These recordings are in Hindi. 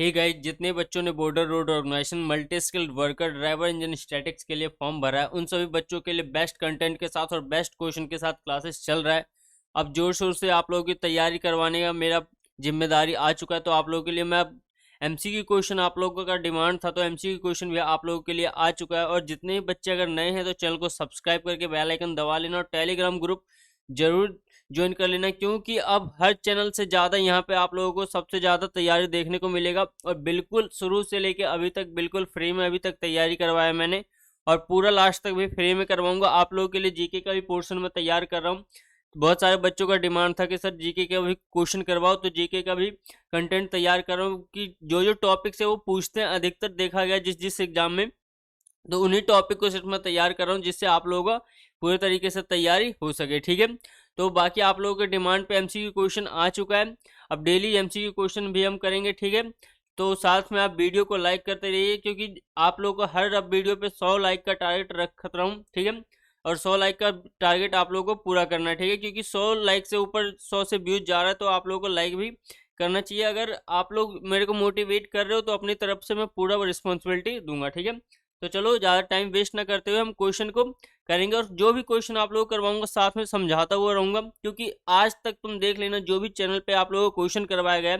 हे गाइस, जितने बच्चों ने border road organisation multi skilled worker driver engine statics के लिए फॉर्म भरा है, उन सभी बच्चों के लिए बेस्ट कंटेंट के साथ और बेस्ट क्वेश्चन के साथ क्लासेस चल रहा है। अब जोर शोर से आप लोगों की तैयारी करवाने का मेरा जिम्मेदारी आ चुका है। तो आप लोगों के लिए मैं अब एमसीक्यू क्वेश्चन, आप लोगों का डिमांड था तो एमसीक्यू क्वेश्चन भी आप लोगों के लिए आ चुका है। और जितने भी बच्चे अगर नए हैं तो चैनल को सब्सक्राइब करके बेल आइकन दबा लेना और टेलीग्राम ग्रुप जरूर ज्वाइन कर लेना, क्योंकि अब हर चैनल से ज़्यादा यहाँ पे आप लोगों को सबसे ज़्यादा तैयारी देखने को मिलेगा। और बिल्कुल शुरू से लेके अभी तक बिल्कुल फ्री में अभी तक तैयारी करवाया मैंने, और पूरा लास्ट तक भी फ्री में करवाऊंगा। आप लोगों के लिए जीके का भी पोर्शन में तैयार कर रहा हूँ। बहुत सारे बच्चों का डिमांड था कि सर जीके का भी क्वेश्चन करवाओ, तो जीके का भी कंटेंट तैयार कर रहा हूँ कि जो जो टॉपिक्स है वो पूछते हैं, अधिकतर देखा गया जिस जिस एग्जाम में, तो उन्हीं टॉपिक को सिर्फ मैं तैयार कर रहा हूँ जिससे आप लोगों का पूरे तरीके से तैयारी हो सके। ठीक है, तो बाकी आप लोगों के डिमांड पे एमसीक्यू क्वेश्चन आ चुका है। अब डेली एमसीक्यू क्वेश्चन भी हम करेंगे। ठीक है, तो साथ में आप वीडियो को लाइक करते रहिए, क्योंकि आप लोगों को हर अब वीडियो पे 100 लाइक का टारगेट रख रहा हूँ। ठीक है, और 100 लाइक का टारगेट आप लोगों को पूरा करना है। ठीक है, क्योंकि 100 लाइक से ऊपर 100 से व्यूज जा रहा है तो आप लोगों को लाइक भी करना चाहिए। अगर आप लोग मेरे को मोटिवेट कर रहे हो तो अपनी तरफ से मैं पूरा रिस्पॉन्सिबिलिटी दूंगा। ठीक है, तो चलो ज़्यादा टाइम वेस्ट ना करते हुए हम क्वेश्चन को करेंगे। और जो भी क्वेश्चन आप लोग करवाऊंगा साथ में समझाता हुआ रहूंगा, क्योंकि आज तक तुम देख लेना जो भी चैनल पे आप लोगों को क्वेश्चन करवाया गया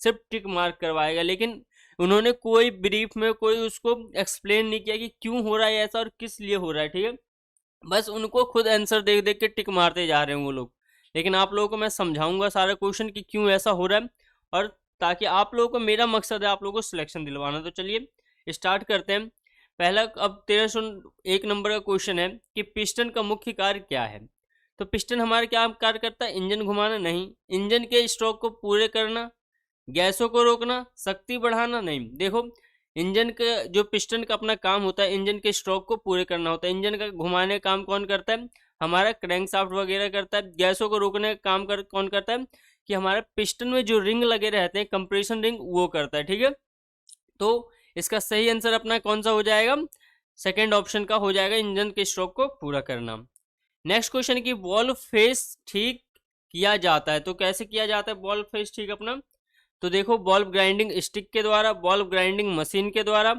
सिर्फ टिक मार्क करवाया गया, लेकिन उन्होंने कोई ब्रीफ में कोई उसको एक्सप्लेन नहीं किया कि क्यों हो रहा है ऐसा और किस लिए हो रहा है। ठीक है, बस उनको खुद आंसर देख देख के टिक मारते जा रहे हैं वो लोग। लेकिन आप लोगों को मैं समझाऊंगा सारा क्वेश्चन कि क्यों ऐसा हो रहा है, और ताकि आप लोगों को, मेरा मकसद है आप लोगों को सिलेक्शन दिलवाना। तो चलिए स्टार्ट करते हैं। पहला अब 1301 नंबर का क्वेश्चन है कि पिस्टन का मुख्य कार्य क्या है। तो पिस्टन हमारा क्या कार्य करता है? इंजन घुमाना नहीं, इंजन के स्ट्रोक को पूरे करना, गैसों को रोकना, शक्ति बढ़ाना नहीं। देखो, इंजन का जो पिस्टन का अपना काम होता है, इंजन के स्ट्रोक को पूरे करना होता है। इंजन का घुमाने का काम कौन करता है? हमारा क्रैंकशाफ्ट वगैरह करता है। गैसों को रोकने का काम कौन करता है? कि हमारा पिस्टन में जो रिंग लगे रहते हैं, कंप्रेशन रिंग, वो करता है। ठीक है, तो इसका सही आंसर अपना कौन सा हो जाएगा? सेकेंड ऑप्शन का हो जाएगा, इंजन के स्ट्रोक को पूरा करना। नेक्स्ट क्वेश्चन की वॉल्व फेस ठीक किया जाता है। तो कैसे किया जाता है वॉल्व फेस ठीक अपना? तो देखो, बॉल्ब ग्राइंडिंग स्टिक के द्वारा, बॉल्ब ग्राइंडिंग मशीन के द्वारा,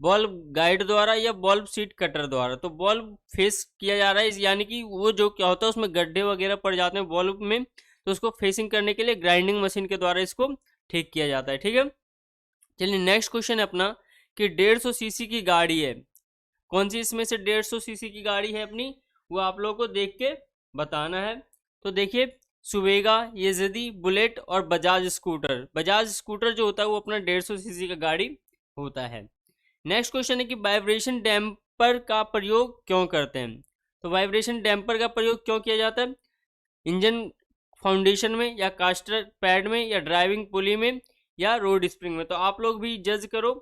बॉल्ब गाइड द्वारा, या बॉल्ब सीट कटर द्वारा। तो बॉल्ब फेस किया जा रहा है, यानी कि वो जो क्या होता है उसमें गड्ढे वगैरह पड़ जाते हैं बॉल्ब में, तो उसको फेसिंग करने के लिए ग्राइंडिंग मशीन के द्वारा इसको ठीक किया जाता है। ठीक है, चलिए नेक्स्ट क्वेश्चन है अपना कि 150 सीसी की गाड़ी है। कौन सी इसमें से 150 सीसी की गाड़ी है अपनी, वो आप लोगों को देख के बताना है। तो देखिए, सुवेगा, येज़दी, बुलेट और बजाज स्कूटर। बजाज स्कूटर जो होता है वो अपना 150 सीसी का गाड़ी होता है। नेक्स्ट क्वेश्चन है कि वाइब्रेशन डैम्पर का प्रयोग क्यों करते हैं। तो वाइब्रेशन डैम्पर का प्रयोग क्यों किया जाता है? इंजन फाउंडेशन में, या कास्टर पैड में, या ड्राइविंग पुली में, या रोड स्प्रिंग में। तो आप लोग भी जज करो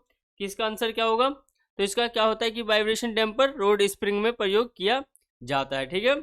कि इसका आंसर क्या होगा। तो इसका क्या होता है कि वाइब्रेशन डैम्पर रोड स्प्रिंग में प्रयोग किया जाता है। ठीक है,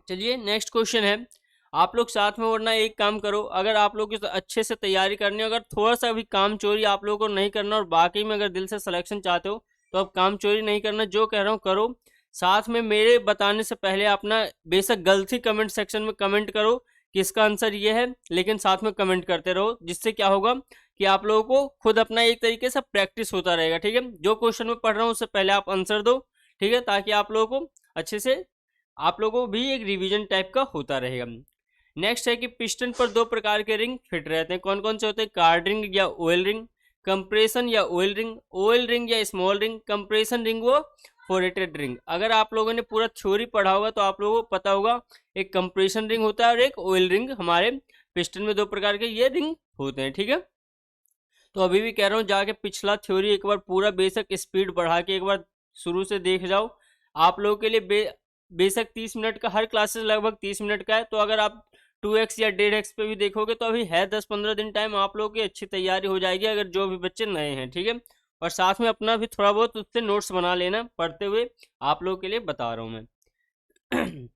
चलिए नेक्स्ट क्वेश्चन है। आप लोग साथ में, वरना एक काम करो, अगर आप लोग को अच्छे से तैयारी करनी है, अगर थोड़ा सा भी काम चोरी आप लोगों को नहीं करना और बाकी में अगर दिल से सिलेक्शन चाहते हो तो अब काम चोरी नहीं करना, जो कह रहा हूँ करो। साथ में मेरे बताने से पहले अपना बेशक गलती कमेंट सेक्शन में कमेंट करो कि इसका आंसर ये है, लेकिन साथ में कमेंट करते रहो, जिससे क्या होगा कि आप लोगों को खुद अपना एक तरीके से प्रैक्टिस होता रहेगा। ठीक है, जो क्वेश्चन में पढ़ रहा हूँ उससे पहले आप आंसर दो। ठीक है, ताकि आप लोगों को अच्छे से, आप लोगों को भी एक रिवीजन टाइप का होता रहेगा। नेक्स्ट है कि पिस्टन पर 2 प्रकार के रिंग फिट रहते हैं। कौन कौन से होते हैं? कार्ड रिंग या ऑयल रिंग, कंप्रेशन या ऑयल रिंग, ऑयल रिंग या स्मॉल रिंग, कंप्रेशन रिंग वो फोरेटेड रिंग। अगर आप लोगों ने पूरा थ्योरी पढ़ा होगा तो आप लोगों को पता होगा एक कंप्रेशन रिंग होता है और एक ऑयल रिंग। हमारे पिस्टन में 2 प्रकार के ये रिंग होते हैं। ठीक है, तो अभी भी कह रहा हूँ जाके पिछला थ्योरी एक बार पूरा बेशक स्पीड बढ़ा के एक बार शुरू से देख जाओ। आप लोगों के लिए बेशक 30 मिनट का, हर क्लासेस लगभग 30 मिनट का है, तो अगर आप 2x या 1.5x पे भी देखोगे तो अभी है 10-15 दिन टाइम, आप लोगों की अच्छी तैयारी हो जाएगी अगर जो भी बच्चे नए हैं। ठीक है, और साथ में अपना भी थोड़ा बहुत उससे नोट्स बना लेना पढ़ते हुए, आप लोगों के लिए बता रहा हूँ मैं।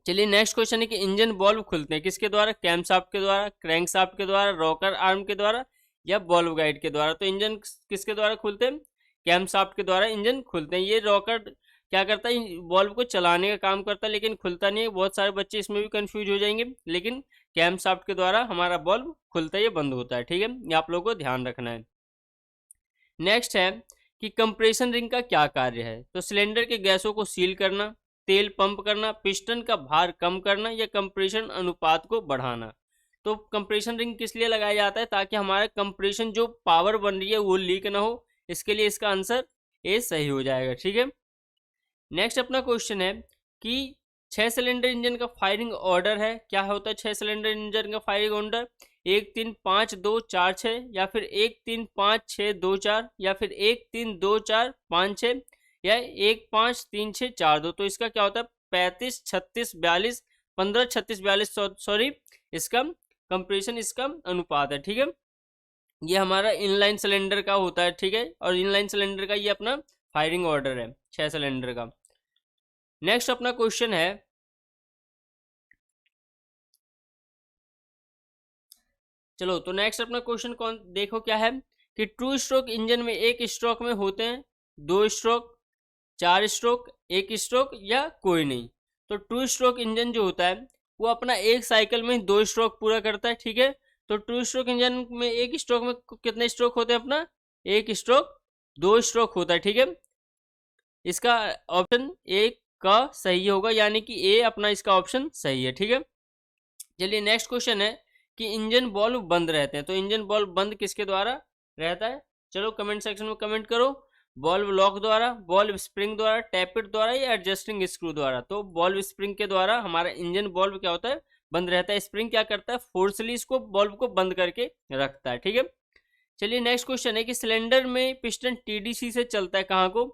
चलिए नेक्स्ट क्वेश्चन है कि इंजन बॉल्व खुलते हैं किसके द्वारा? कैमशाफ्ट के द्वारा, क्रैंकशाफ्ट के द्वारा, रॉकर आर्म के द्वारा, या बॉल्व गाइड के द्वारा। तो इंजन किसके द्वारा खुलते हैं? कैमशाफ्ट के द्वारा इंजन खुलते हैं। ये रॉकर क्या करता है, बॉल्व को चलाने का काम करता है, लेकिन खुलता नहीं है। बहुत सारे बच्चे इसमें भी कंफ्यूज हो जाएंगे, लेकिन कैम शाफ्ट के द्वारा हमारा बॉल्व खुलता है या बंद होता है। ठीक है, ये आप लोगों को ध्यान रखना है। नेक्स्ट है कि कंप्रेशन रिंग का क्या कार्य है। तो सिलेंडर के गैसों को सील करना, तेल पंप करना, पिस्टन का भार कम करना या कंप्रेशन अनुपात को बढ़ाना। तो कंप्रेशन रिंग किस लिए लगाया जाता है, ताकि हमारा कंप्रेशन जो पावर बन रही है वो लीक ना हो। इसके लिए इसका आंसर ए सही हो जाएगा। ठीक है, नेक्स्ट अपना क्वेश्चन है कि 6 सिलेंडर इंजन का फायरिंग ऑर्डर है, क्या होता है 6 सिलेंडर इंजन का फायरिंग ऑर्डर, 1 3 5 2 4 6, या फिर 1 3 5 6 2 4, या फिर 1 3 2 4 5 6, या 1 5 3 6 4 2। तो इसका क्या होता है 35 36 42 15 36 42, सॉरी इसका कंप्रेशन इसका अनुपात है। ठीक है, ये हमारा इनलाइन सिलेंडर का होता है। ठीक है, और इनलाइन सिलेंडर का ये अपना फायरिंग ऑर्डर है 6 सिलेंडर का। नेक्स्ट अपना क्वेश्चन है, चलो तो नेक्स्ट अपना क्वेश्चन कौन देखो क्या है कि टू स्ट्रोक इंजन में एक स्ट्रोक में होते हैं 2 स्ट्रोक, 4 स्ट्रोक, 1 स्ट्रोक या कोई नहीं। तो टू स्ट्रोक इंजन जो होता है वो अपना एक साइकिल में 2 स्ट्रोक पूरा करता है। ठीक है, तो टू स्ट्रोक इंजन में एक स्ट्रोक में कितने स्ट्रोक होते हैं, अपना 1 स्ट्रोक 2 स्ट्रोक होता है। ठीक है, इसका ऑप्शन ए का सही होगा, यानी कि ए अपना इसका ऑप्शन सही है। ठीक है, चलिए नेक्स्ट क्वेश्चन है कि इंजन बॉल्व बंद रहते हैं। तो इंजन बॉल्व बंद किसके द्वारा रहता है, चलो कमेंट सेक्शन में कमेंट करो। बॉल्व लॉक द्वारा, बॉल्व स्प्रिंग द्वारा, टैपिट द्वारा या एडजस्टिंग स्क्रू द्वारा। तो बॉल्व स्प्रिंग के द्वारा हमारा इंजन बॉल्व क्या होता है बंद रहता है। स्प्रिंग क्या करता है फोर्सली इसको बॉल्व को बंद करके रखता है। ठीक है, चलिए नेक्स्ट क्वेश्चन है कि सिलेंडर में पिस्टन टीडीसी से चलता है कहाँ को।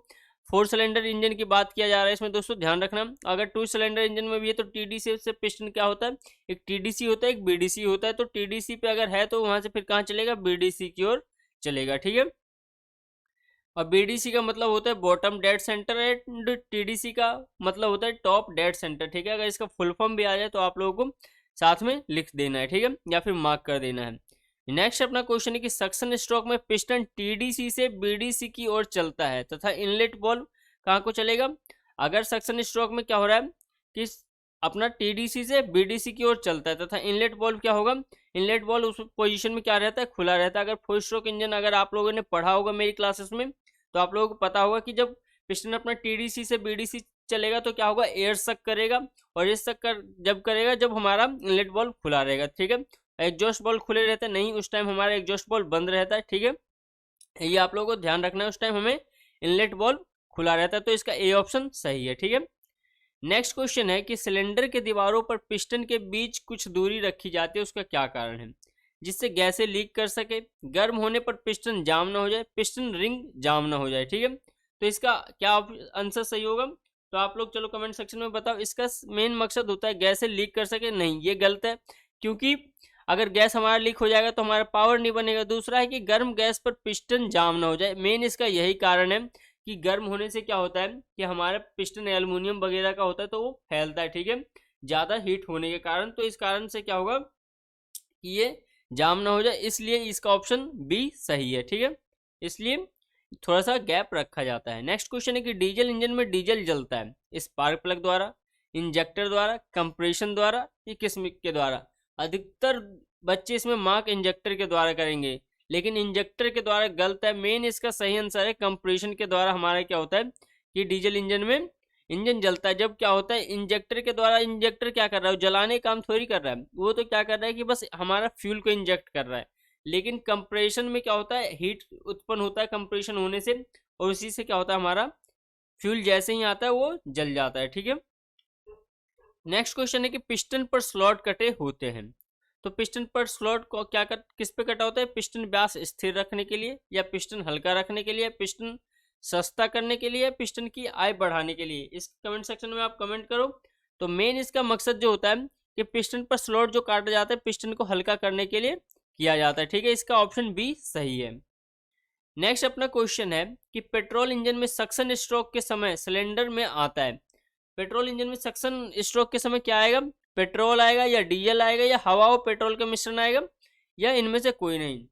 4 सिलेंडर इंजन की बात किया जा रहा है इसमें दोस्तों, ध्यान रखना। अगर 2 सिलेंडर इंजन में भी है तो टीडीसी से पिस्टन क्या होता है, एक टीडीसी होता है एक बीडीसी होता है। तो टीडीसी पे अगर है तो वहां से फिर कहाँ चलेगा, बीडीसी की ओर चलेगा। ठीक है, और बीडीसी का मतलब होता है bottom dead centre and TDC का मतलब होता है टॉप डेड सेंटर। ठीक है, अगर इसका फुल फॉर्म भी आ जाए तो आप लोगों को साथ में लिख देना है। ठीक है, या फिर मार्क कर देना है। नेक्स्ट अपना क्वेश्चन है कि सक्शन स्ट्रोक में पिस्टन टीडीसी से बीडीसी की ओर चलता है तथा इनलेट बॉल्व कहाँ को चलेगा। अगर सक्शन स्ट्रोक में क्या हो रहा है कि अपना टीडीसी से बीडीसी की ओर चलता है तथा इनलेट बॉल्व क्या होगा, इनलेट बॉल्व उस पोजीशन में क्या रहता है, खुला रहता है। अगर 4 स्ट्रोक इंजन अगर आप लोगों ने पढ़ा होगा मेरी क्लासेस में तो आप लोगों को पता होगा कि जब पिस्टन अपना टीडीसी से बीडीसी चलेगा तो क्या होगा, एयर सक करेगा, और एयर सक कर जब करेगा जब हमारा इनलेट बॉल्व खुला रहेगा। ठीक है, एग्जॉस्ट बॉल खुले रहते हैं नहीं, उस टाइम हमारा एग्जॉस्ट बॉल बंद रहता है। ठीक है, ये आप लोगों को ध्यान रखना है, उस टाइम हमें इनलेट बॉल खुला रहता है। तो इसका ए ऑप्शन सही है। ठीक है, नेक्स्ट क्वेश्चन है कि सिलेंडर के दीवारों पर पिस्टन के बीच कुछ दूरी रखी जाती है, उसका क्या कारण है, जिससे गैसें लीक कर सके, गर्म होने पर पिस्टन जाम ना हो जाए, पिस्टन रिंग जाम ना हो जाए। ठीक है, तो इसका क्या आंसर सही होगा, तो आप लोग चलो कमेंट सेक्शन में बताओ। इसका मेन मकसद होता है गैसें लीक कर सके, नहीं ये गलत है, क्योंकि अगर गैस हमारा लीक हो जाएगा तो हमारा पावर नहीं बनेगा। दूसरा है कि गर्म गैस पर पिस्टन जाम ना हो जाए, मेन इसका यही कारण है कि गर्म होने से क्या होता है कि हमारा पिस्टन एल्युमिनियम वगैरह का होता है तो वो फैलता है। ठीक है, ज़्यादा हीट होने के कारण, तो इस कारण से क्या होगा कि ये जाम ना हो जाए, इसलिए इसका ऑप्शन बी सही है। ठीक है, इसलिए थोड़ा सा गैप रखा जाता है। नेक्स्ट क्वेश्चन है कि डीजल इंजन में डीजल जलता है स्पार्क प्लग द्वारा, इंजेक्टर द्वारा, कंप्रेशन द्वारा या किस के द्वारा। अधिकतर बच्चे इसमें मार्क इंजेक्टर के द्वारा करेंगे, लेकिन इंजेक्टर के द्वारा गलत है। मेन इसका सही आंसर है कंप्रेशन के द्वारा। हमारा क्या होता है कि डीजल इंजन में इंजन जलता है जब क्या होता है इंजेक्टर के द्वारा। इंजेक्टर क्या कर रहा है, जलाने का काम थोड़ी कर रहा है, वो तो क्या कर रहा है कि बस हमारा फ्यूल को इंजेक्ट कर रहा है। लेकिन कंप्रेशन में क्या होता है, हीट उत्पन्न होता है कंप्रेशन होने से, और उसी से क्या होता है हमारा फ्यूल जैसे ही आता है वो जल जाता है। ठीक है, नेक्स्ट क्वेश्चन है कि पिस्टन पर स्लॉट कटे होते हैं। तो पिस्टन पर स्लॉट को किस पे कटा होता है, पिस्टन व्यास स्थिर रखने के लिए, या पिस्टन हल्का रखने के लिए, पिस्टन सस्ता करने के लिए, पिस्टन की आय बढ़ाने के लिए। इस कमेंट सेक्शन में आप कमेंट करो। तो मेन इसका मकसद जो होता है कि पिस्टन पर स्लॉट जो काटा जाता है पिस्टन को हल्का करने के लिए किया जाता है। ठीक है, इसका ऑप्शन बी सही है। नेक्स्ट अपना क्वेश्चन है कि पेट्रोल इंजन में सक्शन स्ट्रोक के समय सिलेंडर में आता है। पेट्रोल इंजन में सक्शन स्ट्रोक के समय क्या आएगा, पेट्रोल आएगा या डीजल आएगा या हवा और पेट्रोल का मिश्रण आएगा, या इनमें से कोई नहीं।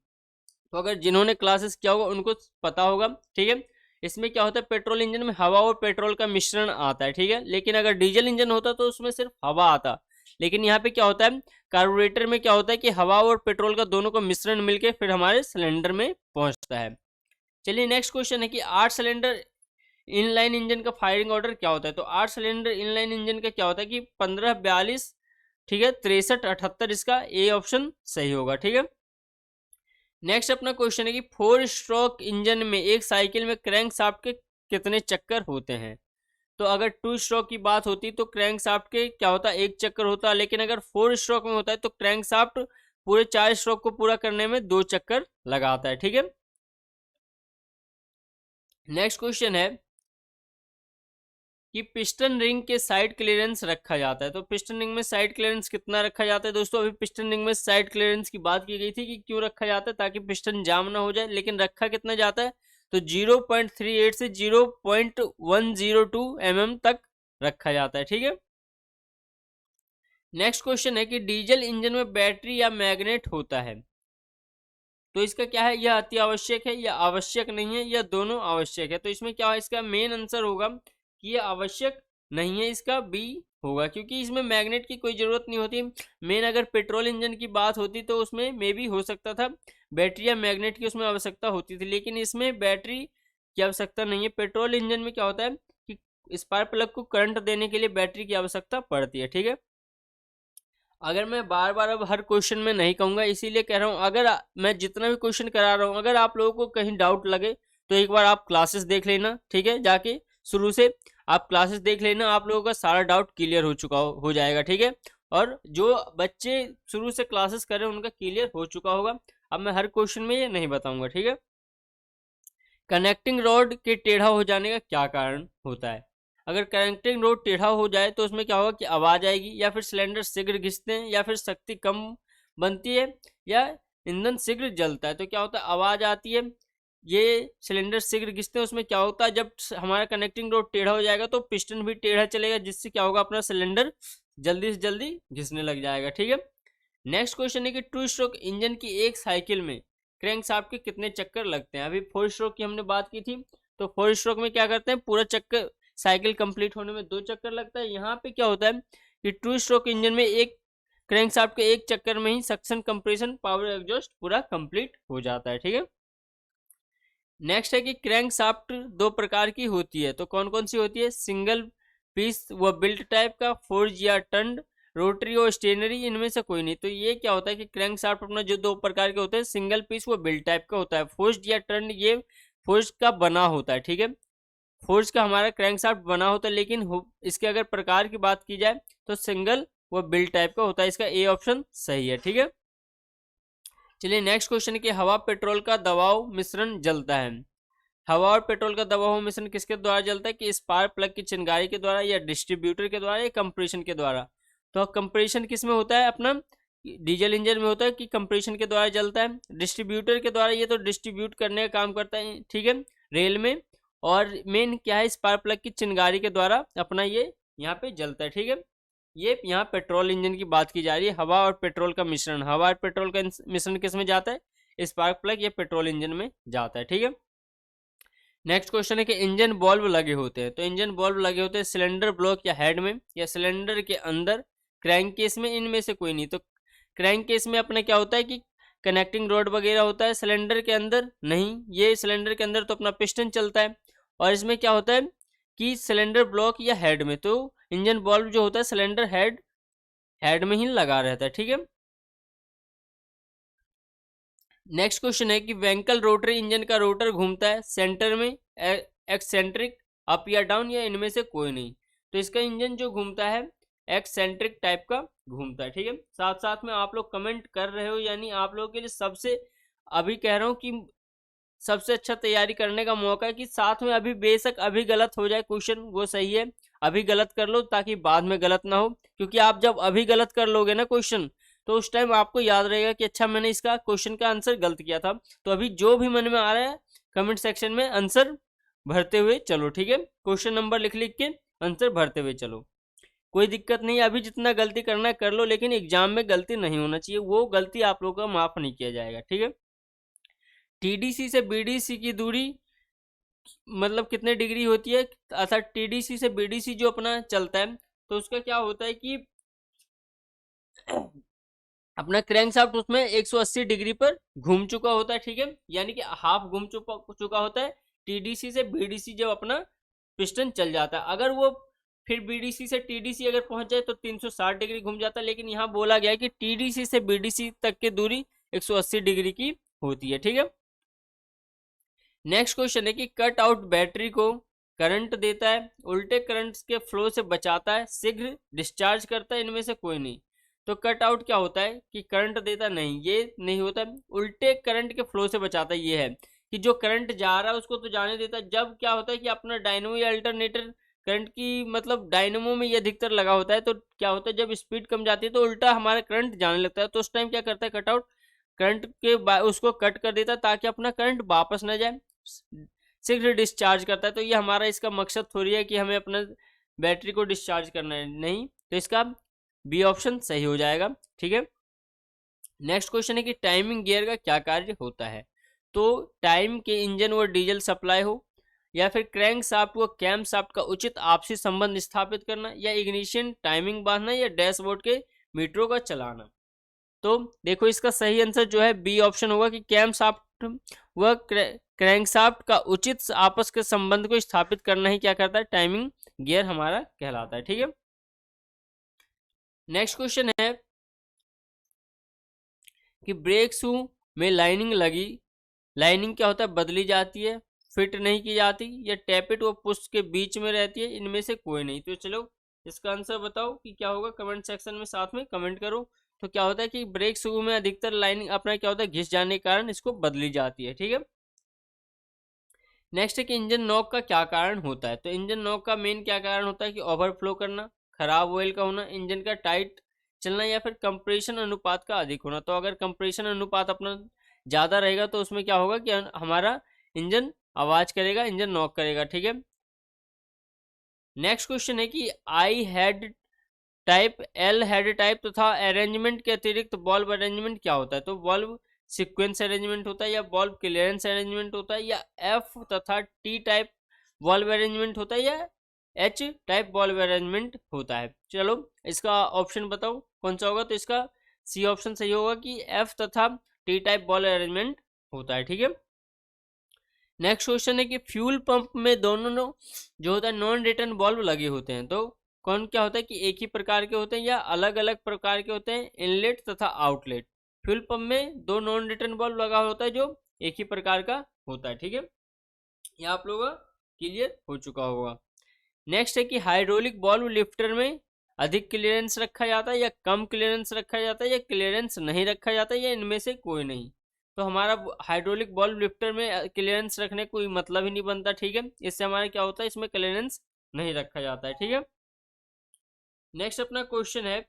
तो अगर जिन्होंने क्लासेस किया होगा उनको पता होगा। ठीक है, इसमें क्या होता है, पेट्रोल इंजन में हवा और पेट्रोल का मिश्रण आता है, ठीक है। लेकिन अगर डीजल इंजन होता तो उसमें सिर्फ हवा आता। लेकिन यहाँ पे क्या होता है, कार्बोरेटर में क्या होता है कि हवा और पेट्रोल का दोनों का मिश्रण मिलके फिर हमारे सिलेंडर में पहुंचता है। चलिए नेक्स्ट क्वेश्चन है कि 8 सिलेंडर इनलाइन इंजन का फायरिंग ऑर्डर क्या होता है। तो 8 सिलेंडर इनलाइन इंजन का क्या होता है कि 15, 42, ठीक है, 63, 78, इसका ए ऑप्शन सही होगा, ठीक है। नेक्स्ट अपना क्वेश्चन है कि 4 स्ट्रोक इंजन में एक साइकिल में क्रैंक शाफ्ट के कितने चक्कर होते हैं। तो अगर 2 स्ट्रोक की बात होती तो क्रैंक शाफ्ट के क्या होता, एक चक्कर होता। लेकिन अगर 4 स्ट्रोक में होता है तो क्रैंक शाफ्ट पूरे 4 स्ट्रोक को पूरा करने में 2 चक्कर लगाता है, ठीक है। नेक्स्ट क्वेश्चन है कि पिस्टन रिंग के साइड क्लियरेंस रखा जाता है। तो पिस्टन रिंग में साइड क्लियरेंस कितना रखा जाता है दोस्तों। अभी पिस्टन रिंग में साइड क्लियरेंस की बात की गई थी कि क्यों रखा जाता है, ताकि पिस्टन जाम ना हो जाए। लेकिन रखा कितना जाता है, तो 0.38 से 0.102 mm तक रखा जाता है, ठीक है। नेक्स्ट क्वेश्चन है कि डीजल इंजन में बैटरी या मैग्नेट होता है। तो इसका क्या है, यह अति आवश्यक है या आवश्यक नहीं है, या दोनों आवश्यक है। तो इसमें क्या है, इसका मेन आंसर होगा कि यह आवश्यक नहीं है, इसका बी होगा, क्योंकि इसमें मैग्नेट की कोई ज़रूरत नहीं होती। मेन अगर पेट्रोल इंजन की बात होती तो उसमें मे भी हो सकता था बैटरी या मैग्नेट की उसमें आवश्यकता होती थी, लेकिन इसमें बैटरी की आवश्यकता नहीं है। पेट्रोल इंजन में क्या होता है कि स्पार्क प्लग को करंट देने के लिए बैटरी की आवश्यकता पड़ती है, ठीक है। अगर मैं बार बार अब हर क्वेश्चन में नहीं कहूँगा, इसीलिए कह रहा हूँ, अगर मैं जितना भी क्वेश्चन करा रहा हूँ, अगर आप लोगों को कहीं डाउट लगे तो एक बार आप क्लासेस देख लेना, ठीक है। जाके शुरू से आप क्लासेस देख लेना, आप लोगों का सारा डाउट क्लियर हो जाएगा, ठीक है। और जो बच्चे शुरू से क्लासेस कर रहे हैं उनका क्लियर हो चुका होगा। अब मैं हर क्वेश्चन में ये नहीं बताऊंगा, ठीक है। कनेक्टिंग रॉड के टेढ़ा हो जाने का क्या कारण होता है। अगर कनेक्टिंग रॉड टेढ़ा हो जाए तो उसमें क्या होगा कि आवाज़ आएगी, या फिर सिलेंडर शीघ्र घिसते हैं, या फिर शक्ति कम बनती है, या ईंधन शीघ्र जलता है। तो क्या होता है, आवाज़ आती है, ये सिलेंडर शीघ्र घिसते हैं। उसमें क्या होता है, जब हमारा कनेक्टिंग रॉड टेढ़ा हो जाएगा तो पिस्टन भी टेढ़ा चलेगा, जिससे क्या होगा, अपना सिलेंडर जल्दी से जल्दी घिसने लग जाएगा, ठीक है। नेक्स्ट क्वेश्चन है कि 2 स्ट्रोक इंजन की एक साइकिल में क्रैंक शाफ्ट के कितने चक्कर लगते हैं। अभी 4 स्ट्रोक की हमने बात की थी, तो 4 स्ट्रोक में क्या करते हैं, पूरा चक्कर साइकिल कंप्लीट होने में 2 चक्कर लगता है। यहाँ पे क्या होता है कि 2 स्ट्रोक इंजन में एक क्रैंक शाफ्ट के एक चक्कर में ही सक्शन, कंप्रेशन, पावर एग्जॉस्ट पूरा कंप्लीट हो जाता है, ठीक है। नेक्स्ट है कि क्रैंक शाफ्ट 2 प्रकार की होती है। तो कौन कौन सी होती है, सिंगल पीस व बिल्ट टाइप का, फोर्ज या टर्न्ड, रोटरी और स्टेनरी, इनमें से कोई नहीं। तो ये क्या होता है कि क्रैंक शाफ्ट अपना जो 2 प्रकार के होते हैं, सिंगल पीस वो बिल्ट टाइप का होता है, फोर्ज या टर्न ये फोर्ज का बना होता है, ठीक है। फोर्ज का हमारा क्रैंक शाफ्ट बना होता है, लेकिन इसके अगर प्रकार की बात की जाए तो सिंगल व बिल्ट टाइप का होता है। इसका ए ऑप्शन सही है, ठीक है। चलिए नेक्स्ट क्वेश्चन कि हवा पेट्रोल का दबाव मिश्रण जलता है। हवा और पेट्रोल का दबाव मिश्रण किसके द्वारा जलता है, कि स्पार्क प्लग की चिंगारी के द्वारा, या डिस्ट्रीब्यूटर के द्वारा, या कंप्रेशन के द्वारा। तो कंप्रेशन किस में होता है, अपना डीजल इंजन में होता है कि कंप्रेशन के द्वारा जलता है। डिस्ट्रीब्यूटर के द्वारा, ये तो डिस्ट्रीब्यूट करने का काम करता है, ठीक है, रेल में। और मेन क्या है, स्पार्क प्लग की चिंगारी के द्वारा अपना ये यहाँ पे जलता है, ठीक है। ये यहाँ पेट्रोल इंजन की बात की जा रही है, हवा और पेट्रोल का मिश्रण। हवा और पेट्रोल का मिश्रण किस में जाता है, स्पार्क प्लग या पेट्रोल इंजन में जाता है, ठीक है। नेक्स्ट क्वेश्चन है कि इंजन बॉल्व लगे होते हैं। तो इंजन बॉल्व लगे होते हैं सिलेंडर ब्लॉक या हेड में, या सिलेंडर के अंदर, क्रैंक केस में, इनमें से कोई नहीं। तो क्रैंक केस में अपना क्या होता है कि कनेक्टिंग रॉड वगैरह होता है, सिलेंडर के अंदर नहीं। ये सिलेंडर के अंदर तो अपना पिस्टन चलता है। और इसमें क्या होता है कि सिलेंडर ब्लॉक या हेड में, तो इंजन बॉल्व जो होता है सिलेंडर हेड में ही लगा रहता है, ठीक है। नेक्स्ट क्वेश्चन है कि वेंकल रोटरी इंजन का रोटर घूमता है सेंटर में, एक्सेंट्रिक, अप या डाउन, या इनमें से कोई नहीं। तो इसका इंजन जो घूमता है एक्सेंट्रिक टाइप का घूमता है, ठीक है। साथ साथ में आप लोग कमेंट कर रहे हो, यानी आप लोगों के लिए सबसे अभी कह रहा हूँ कि सबसे अच्छा तैयारी करने का मौका है कि साथ में अभी बेशक अभी गलत हो जाए क्वेश्चन, वो सही है, अभी गलत कर लो ताकि बाद में गलत ना हो। क्योंकि आप जब अभी गलत कर लोगे ना क्वेश्चन, तो उस टाइम आपको याद रहेगा कि अच्छा मैंने इसका क्वेश्चन का आंसर गलत किया था। तो अभी जो भी मन में आ रहा है कमेंट सेक्शन में आंसर भरते हुए चलो, ठीक है। क्वेश्चन नंबर लिख लिख के आंसर भरते हुए चलो, कोई दिक्कत नहीं। अभी जितना गलती करना है कर लो, लेकिन एग्जाम में गलती नहीं होना चाहिए, वो गलती आप लोगों का माफ नहीं किया जाएगा, ठीक है। टीडीसी से बीडीसी की दूरी मतलब कितने डिग्री होती है, अर्थात टीडीसी से बीडीसी जो अपना चलता है तो उसका क्या होता है कि अपना क्रैंकशाफ्ट उसमें 180 डिग्री पर घूम चुका होता है, ठीक है, यानी कि हाफ घूम चुका होता है। टीडीसी से बीडीसी जब अपना पिस्टन चल जाता है, अगर वो फिर बीडीसी से टीडीसी अगर पहुंच जाए तो 360 डिग्री घूम जाता है, लेकिन यहाँ बोला गया है कि टीडीसी से बीडीसी तक की दूरी 180 डिग्री की होती है, ठीक है। नेक्स्ट क्वेश्चन है कि कट आउट बैटरी को करंट देता है, उल्टे करंट के फ्लो से बचाता है, शीघ्र डिस्चार्ज करता है, इनमें से कोई नहीं। तो कट आउट क्या होता है कि करंट देता नहीं, ये नहीं होता है। उल्टे करंट के फ्लो से बचाता है, ये है कि जो करंट जा रहा है उसको तो जाने देता है। जब क्या होता है कि अपना डायनमो या अल्टरनेटर करंट की मतलब डायनमो में ये अधिकतर लगा होता है, तो क्या होता है जब स्पीड कम जाती है तो उल्टा हमारा करंट जाने लगता है, तो उस टाइम क्या करता है कट आउट, करंट के उसको कट कर देता है ताकि अपना करंट वापस ना जाए, शीघ्र डिस्चार्ज करता है। तो ये हमारा इसका मकसद थोड़ी है कि हमें अपना बैटरी को डिस्चार्ज करना है, नहीं, तो इसका बी ऑप्शन सही हो जाएगा, ठीक है। नेक्स्ट क्वेश्चन है कि टाइमिंग गियर का क्या कार्य होता है। तो टाइम के इंजन व डीजल सप्लाई हो, या फिर क्रैंक शाफ्ट व कैम शाफ्ट का उचित आपसी संबंध स्थापित करना, या इग्निशन टाइमिंग बांधना, या डैशबोर्ड के मीटरों का चलाना। तो देखो इसका सही आंसर जो है बी ऑप्शन होगा कि कैम शाफ्ट व क्रैंकशाफ्ट का उचित आपस के संबंध को स्थापित करना ही क्या करता है, टाइमिंग गियर हमारा कहलाता है, ठीक है। नेक्स्ट क्वेश्चन है कि ब्रेक शू में लाइनिंग लगी, लाइनिंग क्या होता है, बदली जाती है, फिट नहीं की जाती, या टैपेट व पुश के बीच में रहती है, इनमें से कोई नहीं। तो चलो इसका आंसर बताओ कि क्या होगा, कमेंट सेक्शन में साथ में कमेंट करो। तो क्या होता है कि ब्रेक शू में अधिकतर लाइनिंग अपना क्या होता है घिस जाने के कारण इसको बदली जाती है, ठीक है। नेक्स्ट है कि इंजन नॉक का क्या कारण होता है। तो इंजन नॉक का मेन क्या कारण होता है कि ओवरफ्लो करना, खराब ऑयल का होना, इंजन का टाइट चलना, या फिर कंप्रेशन अनुपात का अधिक होना। तो अगर कंप्रेशन अनुपात अपना ज़्यादा रहेगा तो उसमें क्या होगा कि हमारा इंजन आवाज़ करेगा, इंजन नॉक करेगा, ठीक है। नेक्स्ट क्वेश्चन है कि I head type, L head type तथा अरेंजमेंट के अतिरिक्त बॉल्व अरेंजमेंट क्या होता है। तो बॉल्व सीक्वेंस अरेंजमेंट होता है, या बॉल्व क्लियरेंस अरेंजमेंट होता है, या एफ तथा टी टाइप बॉल्व अरेंजमेंट होता है, या एच टाइप बॉल्व अरेंजमेंट होता है। चलो इसका ऑप्शन बताओ कौन सा होगा। तो इसका सी ऑप्शन सही होगा कि एफ तथा टी टाइप बॉल्व अरेंजमेंट होता है, ठीक है। नेक्स्ट क्वेश्चन है कि फ्यूल पंप में दोनों जो होता है नॉन रिटर्न बॉल्व लगे होते हैं। तो कौन क्या होता है कि एक ही प्रकार के होते हैं या अलग अलग प्रकार के होते हैं, इनलेट तथा आउटलेट। फ्यूल पंप में दो नॉन रिटर्न बॉल्व लगा होता है जो एक ही प्रकार का होता है, ठीक है। ये आप लोगों का क्लियर हो चुका होगा। नेक्स्ट है कि हाइड्रोलिक बॉल्व लिफ्टर में अधिक क्लियरेंस रखा जाता है, या कम क्लियरेंस रखा जाता है, या क्लियरेंस नहीं रखा जाता है, या इनमें से कोई नहीं। तो हमारा हाइड्रोलिक बॉल्व लिफ्टर में क्लियरेंस रखने कोई मतलब ही नहीं बनता, ठीक है। इससे हमारा क्या होता है, इसमें क्लियरेंस नहीं रखा जाता है, ठीक है। नेक्स्ट अपना क्वेश्चन है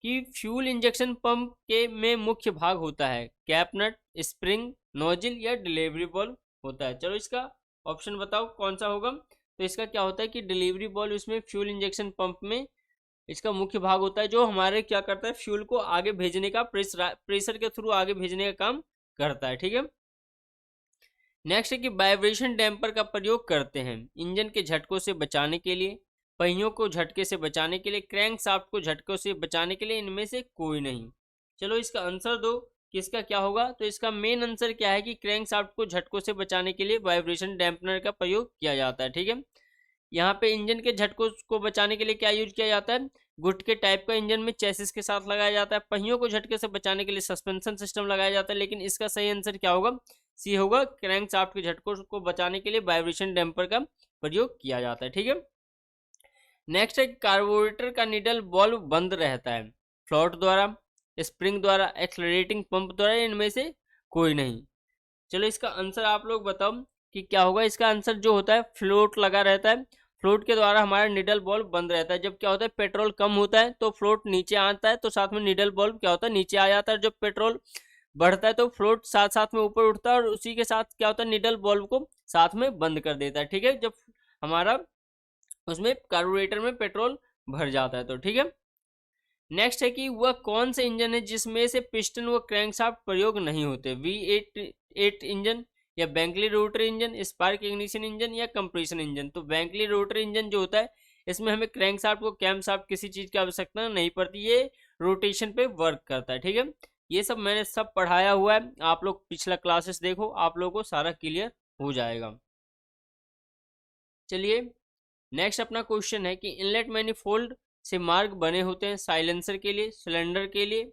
कि फ्यूल इंजेक्शन पंप के में मुख्य भाग होता है, कैपनट, स्प्रिंग, नोजल, या डिलीवरी बॉल्व होता है। चलो इसका ऑप्शन बताओ कौन सा होगा। तो इसका क्या होता है कि डिलीवरी बॉल्व इसमें फ्यूल इंजेक्शन पंप में इसका मुख्य भाग होता है, जो हमारे क्या करता है फ्यूल को आगे भेजने का प्रेशर के थ्रू आगे भेजने का काम करता है, ठीक है। नेक्स्ट है कि वाइब्रेशन डैम्पर का प्रयोग करते हैं इंजन के झटकों से बचाने के लिए, पहियों को झटके से बचाने के लिए, क्रैंक शाफ्ट को झटकों से बचाने के लिए, इनमें से कोई नहीं। चलो इसका आंसर दो किसका क्या होगा। तो इसका मेन आंसर क्या है कि क्रैंक शाफ्ट को झटकों से बचाने के लिए वाइब्रेशन डैम्पनर का प्रयोग किया जाता है, ठीक है। यहाँ पे इंजन के झटकों को बचाने के लिए क्या यूज किया जाता है, गुट के टाइप का इंजन में चेसिस के साथ लगाया जाता है। पहियों को झटके से बचाने के लिए सस्पेंशन सिस्टम लगाया जाता है, लेकिन इसका सही आंसर क्या होगा, सी होगा, क्रैंक शाफ्ट के झटकों को बचाने के लिए वाइब्रेशन डैम्पर का प्रयोग किया जाता है, ठीक है। नेक्स्ट है कार्बोरेटर का निडल बॉल्व बंद रहता है फ्लॉट द्वारा, स्प्रिंग द्वारा, एक्सलरेटिंग पंप द्वारा, इनमें से कोई नहीं। चलो इसका आंसर आप लोग बताओ कि क्या होगा। इसका आंसर जो होता है फ्लोट लगा रहता है, फ्लोट के द्वारा हमारा निडल बॉल्व बंद रहता है। जब क्या होता है पेट्रोल कम होता है तो फ्लोट नीचे आता है, तो साथ में निडल बॉल्व क्या होता है नीचे आ जाता है। जब पेट्रोल बढ़ता है तो फ्लोट साथ साथ में ऊपर उठता है, और उसी के साथ क्या होता है निडल बॉल्व को साथ में बंद कर देता है, ठीक है, जब हमारा उसमें कार्बोरेटर में पेट्रोल भर जाता है तो, ठीक है। नेक्स्ट है कि वह कौन से इंजन है जिसमें से पिस्टन व क्रैंकशाफ्ट प्रयोग नहीं होते, V8 इंजन, या बैंकली rotary engine, spark ignition engine या कंप्रेशन इंजन। तो बैंकली रोटरी इंजन जो होता है इसमें हमें क्रैंकशाफ्ट को कैमशाफ्ट किसी चीज की आवश्यकता नहीं पड़ती, ये रोटेशन पे वर्क करता है। ठीक है, ये सब मैंने सब पढ़ाया हुआ है, आप लोग पिछला क्लासेस देखो, आप लोगों को सारा क्लियर हो जाएगा। चलिए नेक्स्ट अपना क्वेश्चन है कि इनलेट मैनिफोल्ड से मार्ग बने होते हैं साइलेंसर के लिए, सिलेंडर के लिए,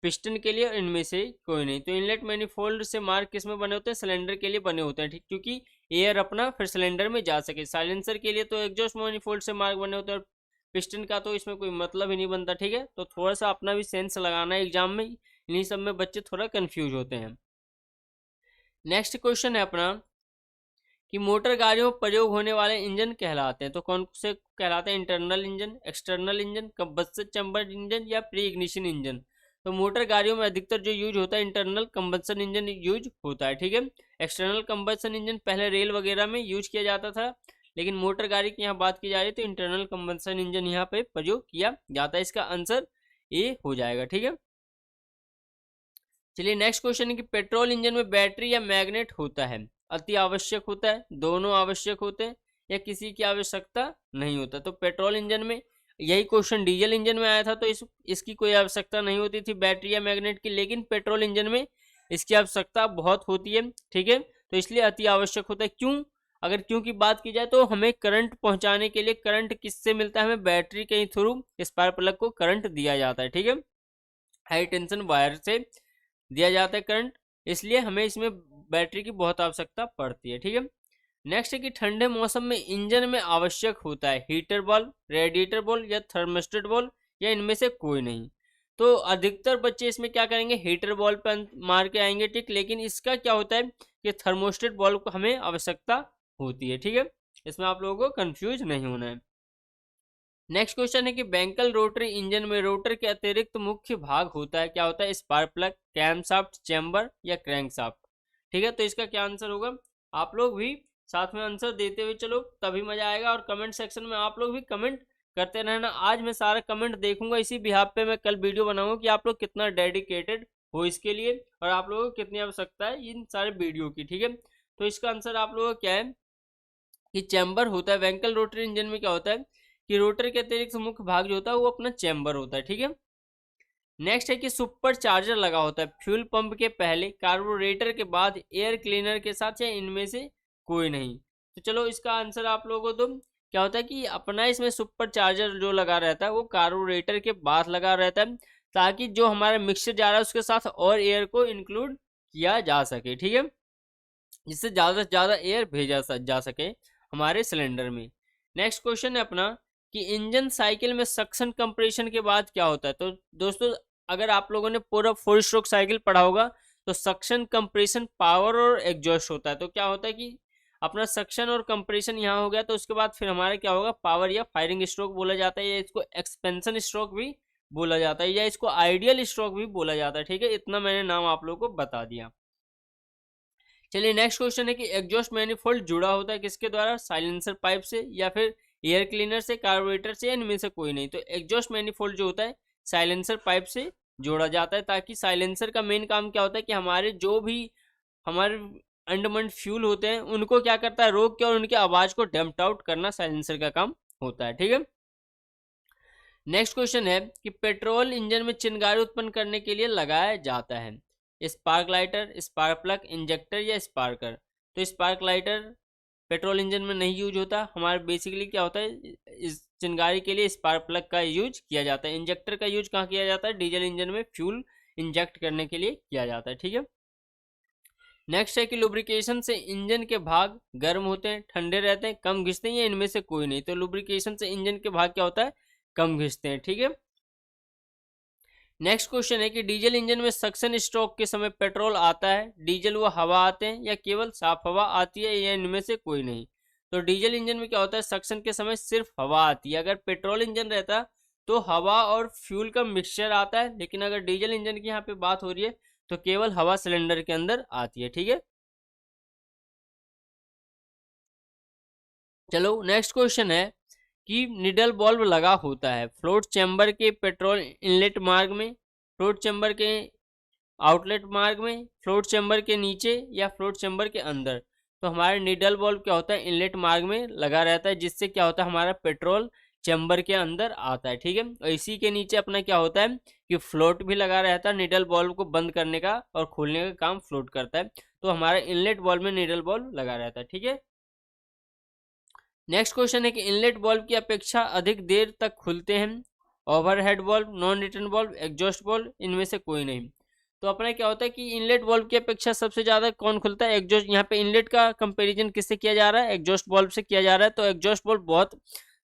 पिस्टन के लिए, और इनमें से कोई नहीं। तो इनलेट मैनिफोल्ड से मार्ग किस में बने होते हैं? सिलेंडर के लिए बने होते हैं, ठीक, क्योंकि एयर अपना फिर सिलेंडर में जा सके। साइलेंसर के लिए तो एग्जॉस्ट मैनिफोल्ड से मार्ग बने होते हैं, और पिस्टन का तो इसमें कोई मतलब ही नहीं बनता। ठीक है, तो थोड़ा सा अपना भी सेंस लगाना है एग्जाम में, इन्हीं सब में बच्चे थोड़ा कंफ्यूज होते हैं। नेक्स्ट क्वेश्चन है अपना कि मोटर गाड़ियों में प्रयोग होने वाले इंजन कहलाते हैं, तो कौन से कहलाते हैं? Internal engine, external engine, combustion chamber engine या प्री इग्निशन इंजन। तो मोटर गाड़ियों में अधिकतर जो यूज होता है इंटरनल कंबस्शन इंजन यूज होता है। ठीक है, एक्सटर्नल कंबस्शन इंजन पहले रेल वगैरह में यूज किया जाता था, लेकिन मोटर गाड़ी की यहाँ बात की जा रही है तो इंटरनल कंबस्शन इंजन यहाँ पे प्रयोग किया जाता है। इसका आंसर ए हो जाएगा। ठीक है, चलिए नेक्स्ट क्वेश्चन है कि पेट्रोल इंजन में बैटरी या मैग्नेट होता है, अति आवश्यक होता है, दोनों आवश्यक होते हैं, या किसी की आवश्यकता नहीं होता। तो पेट्रोल इंजन में यही क्वेश्चन डीजल इंजन में आया था, तो इसकी कोई आवश्यकता नहीं होती थी बैटरी या मैग्नेट की, लेकिन पेट्रोल इंजन में इसकी आवश्यकता बहुत होती है। ठीक है, तो इसलिए अति आवश्यक होता है। क्यों? अगर क्यों की बात की जाए तो हमें करंट पहुंचाने के लिए करंट किससे मिलता है? हमें बैटरी के थ्रू स्पार्क प्लग को करंट दिया जाता है। ठीक है, हाई टेंशन वायर से दिया जाता है करंट, इसलिए हमें इसमें बैटरी की बहुत आवश्यकता पड़ती है। ठीक है, नेक्स्ट है कि ठंडे मौसम में इंजन में आवश्यक होता है हीटर बल्ब, रेडिएटर बल्ब या थर्मिस्टर बल्ब, या इनमें से कोई नहीं। तो अधिकतर बच्चे इसमें क्या करेंगे? हीटर बल्ब पर मार के आएंगे, ठीक, लेकिन इसका क्या होता है कि थर्मोस्टेट बल्ब को हमें आवश्यकता होती है। ठीक है, इसमें आप लोगों को कंफ्यूज नहीं होना है। नेक्स्ट क्वेश्चन है कि बैंकल रोटरी इंजन में रोटर के अतिरिक्त मुख्य भाग होता है, क्या होता है? स्पार्क प्लग, कैमशाफ्ट, चैम्बर या क्रैंकशाफ्ट। ठीक है, तो इसका क्या आंसर होगा? आप लोग भी साथ में आंसर देते हुए चलो, तभी मजा आएगा। और कमेंट सेक्शन में आप लोग भी कमेंट करते रहना। आज मैं सारा कमेंट देखूंगा, इसी बिहाफ पे मैं कल वीडियो बनाऊंगा कि आप लोग कितना डेडिकेटेड हो इसके लिए, और आप लोगों को कितनी आवश्यकता है इन सारे वीडियो की। ठीक है, तो इसका आंसर आप लोगों का क्या है कि चैम्बर होता है। बैंकल रोटरी इंजन में क्या होता है कि रोटर के अतिरिक्त मुख्य भाग जो होता है वो अपना चैम्बर होता है। ठीक है, नेक्स्ट है कि सुपर चार्जर लगा होता है फ्यूल पंप के पहले, कार्बोरेटर के बाद, एयर क्लीनर के साथ, या इनमें से कोई नहीं। तो चलो इसका आंसर आप लोगों को, तो क्या होता है कि अपना इसमें सुपर चार्जर जो लगा रहता है वो कार्बोरेटर के बाद लगा रहता है, ताकि जो हमारा मिक्सचर जा रहा है उसके साथ और एयर को इंक्लूड किया जा सके। ठीक है, जिससे ज़्यादा से ज़्यादा एयर भेजा जा सके हमारे सिलेंडर में। नेक्स्ट क्वेश्चन है अपना कि इंजन साइकिल में सक्शन कंप्रेशन के बाद क्या होता है। तो दोस्तों अगर आप लोगों ने पूरा 4 स्ट्रोक साइकिल पढ़ा होगा तो सक्शन कंप्रेशन पावर और एग्जॉस्ट होता है। तो क्या होता है कि अपना सक्शन और कंप्रेशन यहाँ हो गया, तो उसके बाद फिर हमारा क्या होगा? पावर या फायरिंग स्ट्रोक बोला जाता है, या इसको एक्सपेंशन स्ट्रोक भी बोला जाता है, या इसको आइडियल स्ट्रोक भी बोला जाता है। ठीक है, इतना मैंने नाम आप लोगों को बता दिया। चलिए नेक्स्ट क्वेश्चन है कि एग्जॉस्ट मैनिफोल्ड जुड़ा होता है किसके द्वारा? साइलेंसर पाइप से, या फिर एयर क्लीनर से, कार्बोरेटर से, या इनमें से कोई नहीं। तो एग्जॉस्ट मैनिफोल्ड जो होता है साइलेंसर पाइप से जोड़ा जाता है, ताकि साइलेंसर का मेन काम क्या होता है कि हमारे जो भी हमारे अंडमंड फ्यूल होते हैं उनको क्या करता है? रोक के और उनकी आवाज को डम्प आउट करना साइलेंसर का काम होता है। ठीक है, नेक्स्ट क्वेश्चन है कि पेट्रोल इंजन में चिंगारी उत्पन्न करने के लिए लगाया जाता है spark lighter, spark plug, injector या स्पार्कर। तो स्पार्क लाइटर पेट्रोल इंजन में नहीं यूज होता, हमारे बेसिकली क्या होता है इस चिंगारी के लिए स्पार्क प्लग का यूज किया जाता है। इंजेक्टर का यूज कहाँ किया जाता है? डीजल इंजन में फ्यूल इंजेक्ट करने के लिए किया जाता है। ठीक है, नेक्स्ट है कि लुब्रिकेशन से इंजन के भाग गर्म होते हैं, ठंडे रहते हैं, कम घिसते हैं, या इनमें से कोई नहीं। तो लुब्रिकेशन से इंजन के भाग क्या होता है? कम घिसते हैं। ठीक है, नेक्स्ट क्वेश्चन है कि डीजल इंजन में सक्शन स्ट्रोक के समय पेट्रोल आता है, डीजल व हवा आते हैं, या केवल साफ हवा आती है, या इनमें से कोई नहीं। तो डीजल इंजन में क्या होता है? सक्शन के समय सिर्फ हवा आती है। अगर पेट्रोल इंजन रहता तो हवा और फ्यूल का मिक्सचर आता है, लेकिन अगर डीजल इंजन की यहाँ पे बात हो रही है तो केवल हवा सिलेंडर के अंदर आती है। ठीक है, चलो नेक्स्ट क्वेश्चन है कि निडल बल्ब लगा होता है फ्लोट चैम्बर के पेट्रोल इनलेट मार्ग में, फ्लोट चैम्बर के आउटलेट मार्ग में, फ्लोट चैम्बर के नीचे या फ्लोट चैम्बर के अंदर। तो हमारा नीडल बल्ब क्या होता है, इनलेट मार्ग में लगा रहता है, जिससे क्या होता है हमारा पेट्रोल चैम्बर के अंदर आता है। ठीक है, और इसी के नीचे अपना क्या होता है कि फ्लोट भी लगा रहता है, नीडल बल्ब को बंद करने का और खोलने का काम फ्लोट करता है। तो हमारा इनलेट बल्ब में नीडल बल्ब लगा रहता है। ठीक है, नेक्स्ट क्वेश्चन है कि इनलेट बल्ब की अपेक्षा अधिक देर तक खुलते हैं, overhead bulb, non return bulb, exhaust bulb, इनमें से कोई नहीं। तो अपना क्या होता है कि इनलेट बल्ब की अपेक्षा सबसे ज्यादा कौन खुलता है, एग्जॉस्ट। यहाँ पे इनलेट का कंपैरिजन किससे किया जा रहा है, एग्जॉस्ट बल्ब से किया जा रहा है। तो एग्जॉस्ट बल्ब बहुत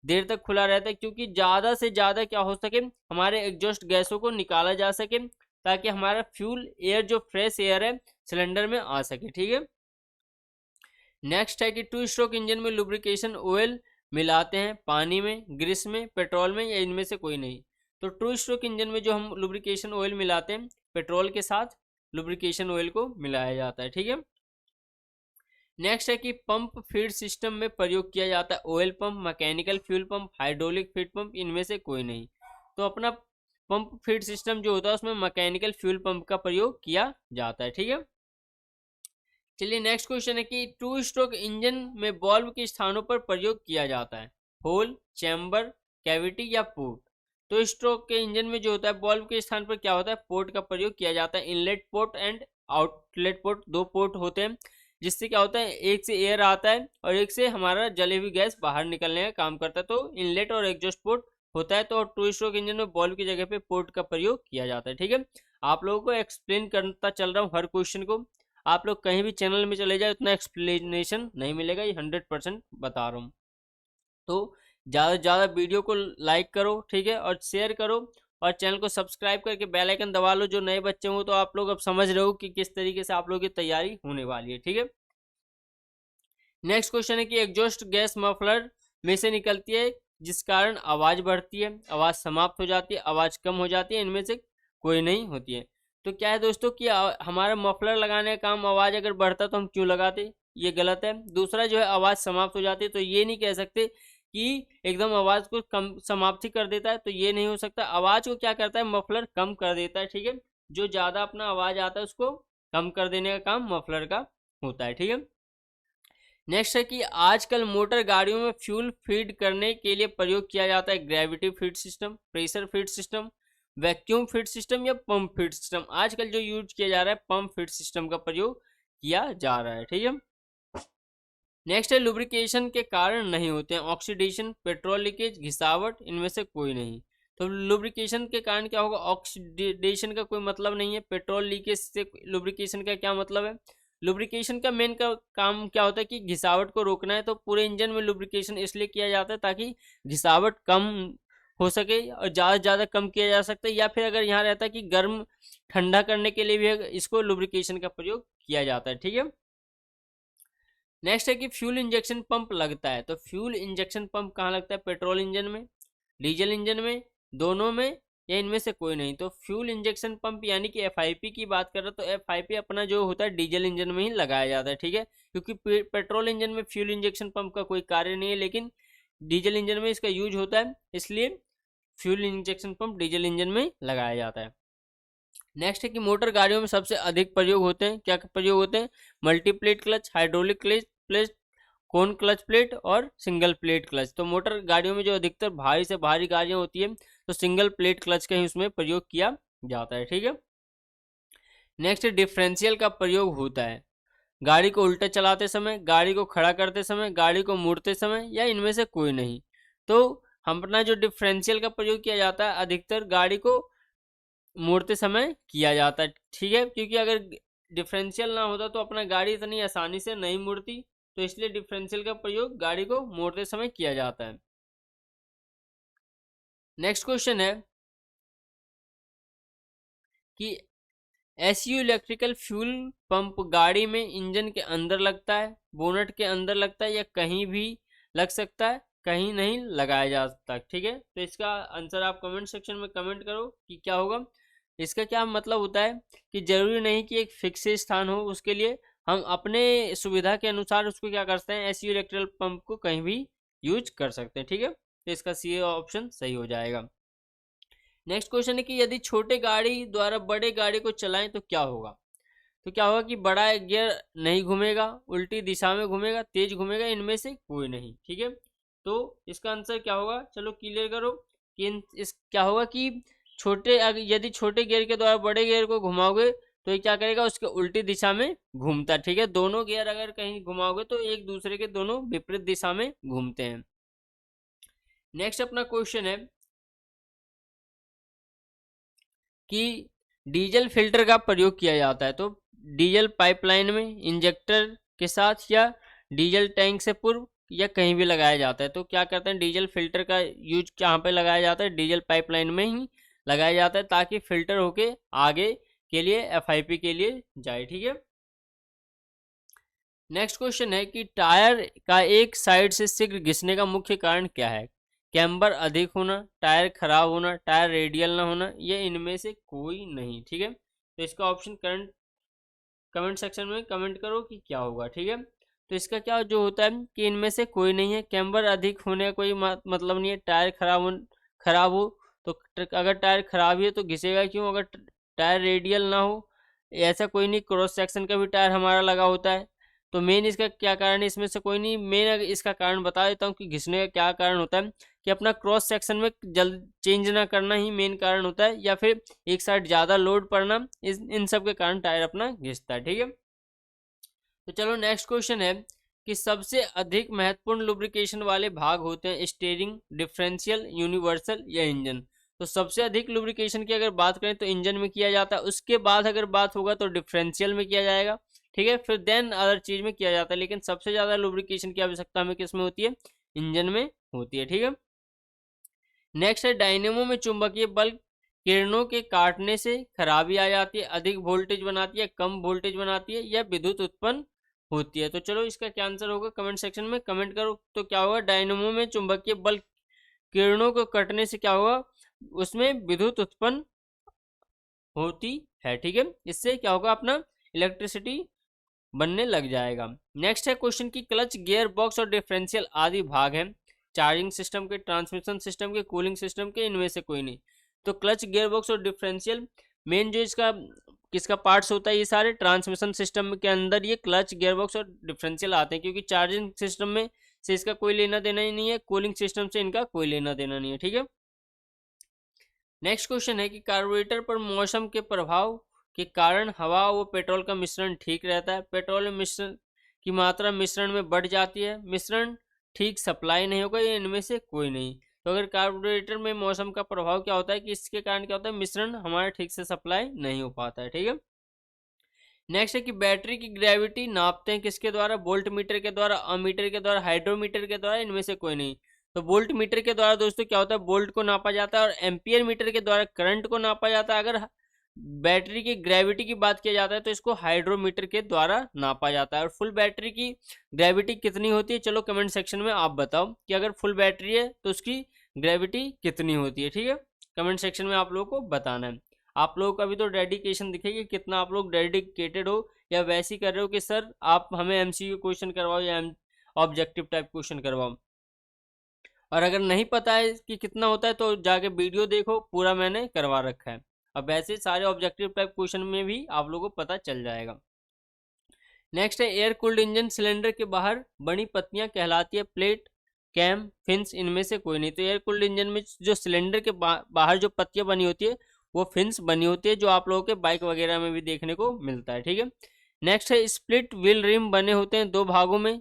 देर तक खुला रहता है, क्योंकि ज्यादा से ज्यादा क्या हो सके हमारे एग्जॉस्ट गैसों को निकाला जा सके, ताकि हमारा फ्यूल एयर जो फ्रेश एयर है सिलेंडर में आ सके। ठीक है, नेक्स्ट है कि टू स्ट्रोक इंजन में लुब्रिकेशन ऑयल मिलाते हैं पानी में, ग्रीस में, पेट्रोल में, या इनमें से कोई नहीं। तो टू स्ट्रोक इंजन में जो हम लुब्रिकेशन ऑयल मिलाते हैं, पेट्रोल के साथ लुब्रिकेशन ऑयल को मिलाया जाता है। ठीक है, नेक्स्ट है कि पंप फीड सिस्टम में प्रयोग किया जाता है oil pump, mechanical fuel pump, hydraulic feed pump, इनमें से कोई नहीं। तो अपना पंप फीड सिस्टम जो होता है उसमें मैकेनिकल फ्यूल पंप का प्रयोग किया जाता है। ठीक है, चलिए नेक्स्ट क्वेश्चन है कि टू स्ट्रोक इंजन में बॉल्व के स्थानों पर प्रयोग किया जाता है, होल, चैम्बर, कैविटी या पोर्ट। तो स्ट्रोक के इंजन में जो होता है बॉल्व के स्थान पर क्या होता है, पोर्ट का प्रयोग किया जाता है। Inlet port and outlet port, दो पोर्ट होते हैं, जिससे क्या होता है एक से एयर आता है और एक से हमारा जली हुई गैस बाहर निकलने का काम करता है। तो इनलेट और एग्जॉस्ट पोर्ट होता है। तो टू स्ट्रोक इंजन में बॉल्व की जगह पे पोर्ट का प्रयोग किया जाता है। ठीक है, आप लोगों को एक्सप्लेन करता चल रहा हूँ हर क्वेश्चन को, आप लोग कहीं भी चैनल में चले जाए उतना एक्सप्लेनेशन नहीं मिलेगा, ये 100% बता रहा हूँ। तो ज़्यादा से ज़्यादा वीडियो को लाइक करो, ठीक है, और शेयर करो, और चैनल को सब्सक्राइब करके बेल आइकन दबा लो। जो नए बच्चे हो तो आप लोग अब समझ रहे हो कि किस तरीके से आप लोगों की तैयारी होने वाली है। ठीक है, नेक्स्ट क्वेश्चन है कि एग्जॉस्ट गैस मफलर में से निकलती है जिस कारण आवाज़ बढ़ती है, आवाज़ समाप्त हो जाती है, आवाज़ कम हो जाती है, इनमें से कोई नहीं होती है। तो क्या है दोस्तों कि हमारा मफलर लगाने का काम आवाज़ अगर बढ़ता तो हम क्यों लगाते, ये गलत है। दूसरा जो है आवाज़ समाप्त हो जाती है, तो ये नहीं कह सकते कि एकदम आवाज़ को कम समाप्ति कर देता है, तो ये नहीं हो सकता। आवाज़ को क्या करता है, मफलर कम कर देता है। ठीक है, जो ज़्यादा अपना आवाज़ आता है उसको कम कर देने का काम मफलर का होता है। ठीक है, नेक्स्ट है कि आजकल मोटर गाड़ियों में फ्यूल फीड करने के लिए प्रयोग किया जाता है gravity feed system, pressure feed system, vacuum feed system या पंप फीड सिस्टम। आजकल जो यूज किया जा रहा है पंप फीड सिस्टम का प्रयोग किया जा रहा है। ठीक है, नेक्स्ट है लुब्रिकेशन के कारण नहीं होते हैं, ऑक्सीडेशन, पेट्रोल लीकेज, घिसावट, इनमें से कोई नहीं। तो लुब्रिकेशन के कारण क्या होगा, ऑक्सीडेशन का कोई मतलब नहीं है, पेट्रोल लीकेज से लुब्रिकेशन का क्या मतलब है। लुब्रिकेशन का मेन का काम क्या होता है कि घिसावट को रोकना है। तो पूरे इंजन में लुब्रिकेशन इसलिए किया जाता है ताकि घिसावट कम हो सके, और ज़्यादा से ज़्यादा कम किया जा सकता है। या फिर अगर यहाँ रहता है कि गर्म ठंडा करने के लिए भी इसको लुब्रिकेशन का प्रयोग किया जाता है। ठीक है, नेक्स्ट है कि फ्यूल इंजेक्शन पंप लगता है। तो फ्यूल इंजेक्शन पंप कहाँ लगता है, पेट्रोल इंजन में, डीजल इंजन में, दोनों में, या इनमें से कोई नहीं। तो फ्यूल इंजेक्शन पंप यानी कि एफआईपी की बात कर रहे तो एफआईपी अपना जो होता है डीजल इंजन में ही लगाया जाता है। ठीक है, क्योंकि पेट्रोल इंजन में फ्यूल इंजेक्शन पंप का कोई कार्य नहीं है, लेकिन डीजल इंजन में इसका यूज होता है, इसलिए fuel injection pump diesel engine में लगाया जाता है। नेक्स्ट है कि मोटर गाड़ियों में सबसे अधिक प्रयोग होते हैं, क्या प्रयोग होते हैं, multiplate clutch, hydraulic clutch plate, cone clutch plate और सिंगल प्लेट क्लच। तो मोटर गाड़ियों में जो अधिकतर भारी से भारी गाड़ियां होती है तो सिंगल प्लेट क्लच का ही उसमें प्रयोग किया जाता है। ठीक है, नेक्स्ट डिफरेंशियल का प्रयोग होता है गाड़ी को उल्टा चलाते समय, गाड़ी को खड़ा करते समय, गाड़ी को मुड़ते समय, या इनमें से कोई नहीं। तो हम अपना जो डिफरेंशियल का प्रयोग किया जाता है अधिकतर गाड़ी को मोड़ते समय किया जाता है। ठीक है, क्योंकि अगर डिफरेंशियल ना होता तो अपना गाड़ी इतनी आसानी से नहीं मुड़ती, तो इसलिए डिफरेंशियल का प्रयोग गाड़ी को मोड़ते समय किया जाता है। नेक्स्ट क्वेश्चन है कि एसयू इलेक्ट्रिकल फ्यूल पंप गाड़ी में इंजन के अंदर लगता है, बोनट के अंदर लगता है, या कहीं भी लग सकता है, कहीं नहीं लगाया जा सकता। ठीक है, तो इसका आंसर आप कमेंट सेक्शन में कमेंट करो कि क्या होगा। इसका क्या मतलब होता है कि जरूरी नहीं कि एक फिक्स स्थान हो, उसके लिए हम अपने सुविधा के अनुसार उसको क्या करते हैं, एसयू इलेक्ट्रिकल पंप को कहीं भी यूज कर सकते हैं। ठीक है, तो इसका सी ऑप्शन सही हो जाएगा। नेक्स्ट क्वेश्चन है कि यदि छोटे गाड़ी द्वारा बड़े गाड़ी को चलाएं तो क्या होगा। तो क्या होगा कि बड़ा गियर नहीं घूमेगा, उल्टी दिशा में घूमेगा, तेज घूमेगा, इनमें से कोई नहीं। ठीक है, तो इसका आंसर क्या होगा, चलो क्लियर करो कि इस क्या होगा कि यदि छोटे गियर के द्वारा बड़े गियर को घुमाओगे तो ये क्या करेगा, उसके उल्टी दिशा में घूमता है। ठीक है, दोनों गियर अगर कहीं घुमाओगे तो एक दूसरे के दोनों विपरीत दिशा में घूमते हैं। नेक्स्ट अपना क्वेश्चन है कि डीजल फिल्टर का प्रयोग किया जाता है, तो डीजल पाइपलाइन में, इंजेक्टर के साथ, या डीजल टैंक से पूर्व, या कहीं भी लगाया जाता है। तो क्या करते हैं, डीजल फिल्टर का यूज कहाँ पे लगाया जाता है, डीजल पाइपलाइन में ही लगाया जाता है, ताकि फिल्टर होके आगे के लिए एफआईपी के लिए जाए। ठीक है, नेक्स्ट क्वेश्चन है कि टायर का एक साइड से शीघ्र घिसने का मुख्य कारण क्या है। कैम्बर अधिक होना, टायर खराब होना, टायर रेडियल ना होना, या इनमें से कोई नहीं। ठीक है, तो इसका ऑप्शन करंट कमेंट सेक्शन में कमेंट करो कि क्या होगा। ठीक है, तो इसका क्या जो होता है कि इनमें से कोई नहीं है। कैम्बर अधिक होने का कोई मतलब नहीं है। टायर खराब हो तो अगर टायर खराब है तो घिसेगा क्यों, अगर टायर रेडियल ना हो, ऐसा कोई नहीं। क्रॉस सेक्शन का भी टायर हमारा लगा होता है। तो मेन इसका क्या कारण है, इसमें से कोई नहीं। मेन इसका कारण बता देता हूँ कि घिसने का क्या कारण होता है, कि अपना क्रॉस सेक्शन में जल्द चेंज ना करना ही मेन कारण होता है, या फिर एक साइड ज़्यादा लोड पड़ना, इन सब के कारण टायर अपना घिसता है। ठीक है, तो चलो नेक्स्ट क्वेश्चन है कि सबसे अधिक महत्वपूर्ण लुब्रिकेशन वाले भाग होते हैं स्टीयरिंग, डिफरेंशियल, यूनिवर्सल या इंजन। तो सबसे अधिक लुब्रिकेशन की अगर बात करें तो इंजन में किया जाता है, उसके बाद अगर बात होगा तो डिफरेंशियल में किया जाएगा। ठीक है, फिर देन अदर चीज में किया जाता है, लेकिन सबसे ज्यादा लुब्रिकेशन की आवश्यकता हमें किस में होती है, इंजन में होती है। ठीक है, नेक्स्ट है डायनेमो में चुंबकीय बल किरणों के काटने से खराबी आ जाती है, अधिक वोल्टेज बनाती है, कम वोल्टेज बनाती है, या विद्युत उत्पन्न होती है। तो चलो इसका क्या आंसर होगा, कमेंट सेक्शन में कमेंट करो। तो क्या होगा, डायनेमो में चुंबकीय बल किरणों को कटने से क्या होगा, उसमें विद्युत उत्पन्न होती है। ठीक है, इससे क्या होगा, अपना इलेक्ट्रिसिटी बनने लग जाएगा। नेक्स्ट है क्वेश्चन की क्लच, गियर बॉक्स और डिफरेंशियल आदि भाग हैं चार्जिंग सिस्टम के, ट्रांसमिशन सिस्टम के, कूलिंग सिस्टम के, इनमें से कोई नहीं। तो क्लच, गियर बॉक्स और डिफरेंशियल मेन जो इसका किसका पार्ट्स होता है, ये सारे ट्रांसमिशन सिस्टम के अंदर ये क्लच, गियर बॉक्स और डिफरेंशियल आते हैं, क्योंकि चार्जिंग सिस्टम में से इसका कोई लेना देना ही नहीं है, कूलिंग सिस्टम से इनका कोई लेना देना नहीं है। ठीक है, नेक्स्ट क्वेश्चन है कि कार्बोरेटर पर मौसम के प्रभाव के कारण हवा व पेट्रोल का मिश्रण ठीक रहता है, पेट्रोल में मिश्रण की मात्रा मिश्रण में बढ़ जाती है, मिश्रण ठीक सप्लाई नहीं होगा, ये इनमें से कोई नहीं। तो अगर कार्बोरेटर में मौसम का प्रभाव क्या होता है कि इसके कारण क्या होता है, मिश्रण हमारा ठीक से सप्लाई नहीं हो पाता है। ठीक है, नेक्स्ट है कि बैटरी की ग्रेविटी नापते हैं किसके द्वारा, वोल्ट मीटर के द्वारा, अमीटर के द्वारा, हाइड्रोमीटर के द्वारा, इनमें से कोई नहीं। तो वोल्ट मीटर के द्वारा दोस्तों क्या होता है, वोल्ट को नापा जाता है, और एम्पियर मीटर के द्वारा करंट को नापा जाता है। अगर बैटरी की ग्रेविटी की बात किया जाता है तो इसको हाइड्रोमीटर के द्वारा नापा जाता है। और फुल बैटरी की ग्रेविटी कितनी होती है, चलो कमेंट सेक्शन में आप बताओ कि अगर फुल बैटरी है तो उसकी ग्रेविटी कितनी होती है। ठीक है, कमेंट सेक्शन में आप लोगों को बताना है। आप लोगों का भी तो डेडिकेशन दिखेगी कितना आप लोग डेडिकेटेड हो, या वैसे ही कर रहे हो कि सर आप हमें एमसीक्यू क्वेश्चन करवाओ या ऑब्जेक्टिव टाइप क्वेश्चन करवाओ। और अगर नहीं पता है कि कितना होता है तो जाके वीडियो देखो, पूरा मैंने करवा रखा है। अब वैसे सारे ऑब्जेक्टिव टाइप क्वेश्चन में भी आप लोगों को पता चल जाएगा। नेक्स्ट है एयर कूल्ड इंजन सिलेंडर के बाहर बनी पत्तियां कहलाती है प्लेट, कैम, फिन्स, इनमें से कोई नहीं। तो एयर कूल्ड इंजन में जो सिलेंडर के बाहर जो पत्तियां बनी होती है वो फिन्स बनी होती है, जो आप लोगों के बाइक वगैरह में भी देखने को मिलता है। ठीक है, नेक्स्ट है स्प्लिट व्हील रिम बने होते हैं 2 भागों में,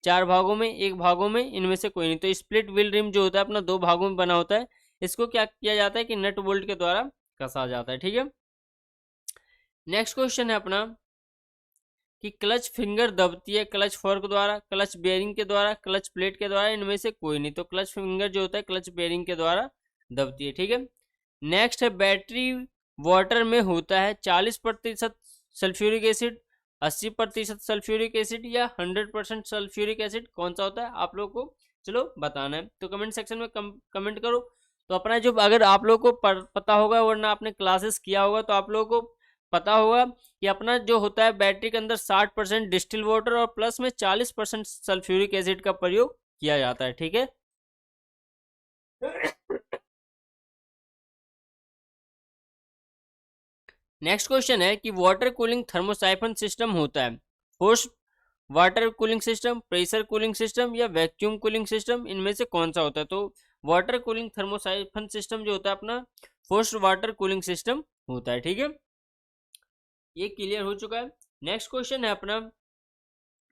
4 भागों में, 1 भागों में, इनमें से कोई नहीं। तो स्प्लिट व्हील रिम जो होता है अपना 2 भागों में बना होता है, इसको क्या किया जाता है कि नट बोल्ट के द्वारा कसा जाता है। ठीक है, नेक्स्ट क्वेश्चन है अपना कि क्लच फिंगर दबती है क्लच फोर्क द्वारा, क्लच बेयरिंग के द्वारा, क्लच प्लेट के द्वारा, इनमें से कोई नहीं। तो क्लच फिंगर जो होता है क्लच बेयरिंग के द्वारा दबती है। ठीक है, नेक्स्ट है बैटरी वाटर में होता है 40% सल्फ्यूरिक एसिड, 80% सल्फ्यूरिक एसिड, या 100% सल्फ्यूरिक एसिड, कौन सा होता है आप लोग को चलो बताना है। तो कमेंट सेक्शन में कमेंट करो। तो अपना जो अगर आप लोग को पता होगा वरना आपने क्लासेस किया होगा तो आप लोगों को पता होगा कि अपना जो होता है बैटरी के अंदर 60% डिस्टिल वाटर और प्लस में 40% सल्फ्यूरिक एसिड का प्रयोग किया जाता है। ठीक है, नेक्स्ट क्वेश्चन है कि वाटर कूलिंग थर्मोसाइफन सिस्टम होता है force water cooling system, pressure cooling system या वैक्यूम कूलिंग सिस्टम, इनमें से कौन सा होता है? तो वाटर कूलिंग थर्मोसाइफन सिस्टम जो होता है अपना फोर्स्ड वाटर कूलिंग सिस्टम होता है। ठीक है, ये क्लियर हो चुका है। नेक्स्ट क्वेश्चन है अपना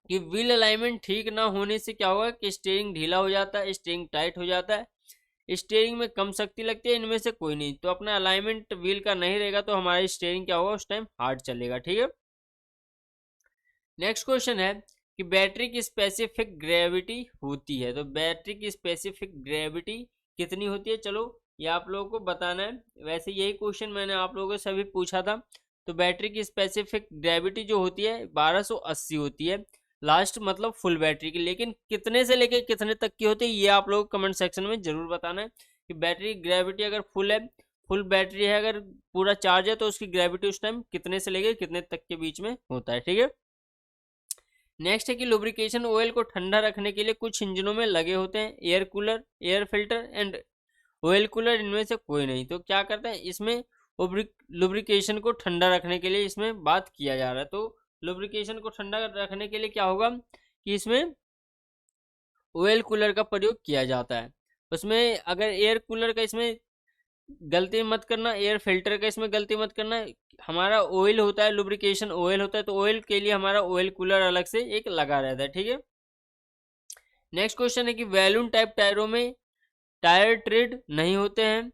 कि व्हील अलाइनमेंट ठीक ना होने से क्या होगा कि स्टीयरिंग ढीला हो जाता है, स्टीयरिंग टाइट हो जाता है, स्टीयरिंग में कम शक्ति लगती है, इनमें से कोई नहीं। तो अपना अलाइनमेंट व्हील का नहीं रहेगा तो हमारा स्टीयरिंग क्या होगा उस टाइम हार्ड चलेगा। ठीक है, नेक्स्ट क्वेश्चन है कि बैटरी की स्पेसिफिक ग्रेविटी होती है, तो बैटरी की स्पेसिफिक ग्रेविटी कितनी होती है? चलो ये आप लोगों को बताना है। वैसे यही क्वेश्चन मैंने आप लोगों से भी पूछा था। तो बैटरी की स्पेसिफिक ग्रेविटी जो होती है 1280 होती है लास्ट, मतलब फुल बैटरी की। लेकिन कितने से लेके कितने तक की होती है ये आप लोग कमेंट सेक्शन में जरूर बताना है कि बैटरी ग्रेविटी अगर फुल है, फुल बैटरी है, अगर पूरा चार्ज है, तो उसकी ग्रेविटी उस टाइम कितने से लेके कितने तक के बीच में होता है। ठीक है, नेक्स्ट है कि लुब्रिकेशन ऑयल को ठंडा रखने के लिए कुछ इंजनों में लगे होते हैं air cooler, air filter and oil cooler, इनमें से कोई नहीं। तो क्या करता है इसमें लुब्रिकेशन को ठंडा रखने के लिए इसमें बात किया जा रहा है। तो लुब्रिकेशन को ठंडा रखने के लिए क्या होगा कि इसमें ऑयल कूलर का प्रयोग किया जाता है। उसमें अगर एयर कूलर का इसमें गलती मत करना, एयर फिल्टर का इसमें गलती मत करना। हमारा ऑयल होता है, लुब्रिकेशन ऑयल होता है, तो ऑयल के लिए हमारा ऑयल कूलर अलग से एक लगा रहता है। ठीक है, नेक्स्ट क्वेश्चन है कि बैलून टाइप टायरों में टायर ट्रेड नहीं होते हैं,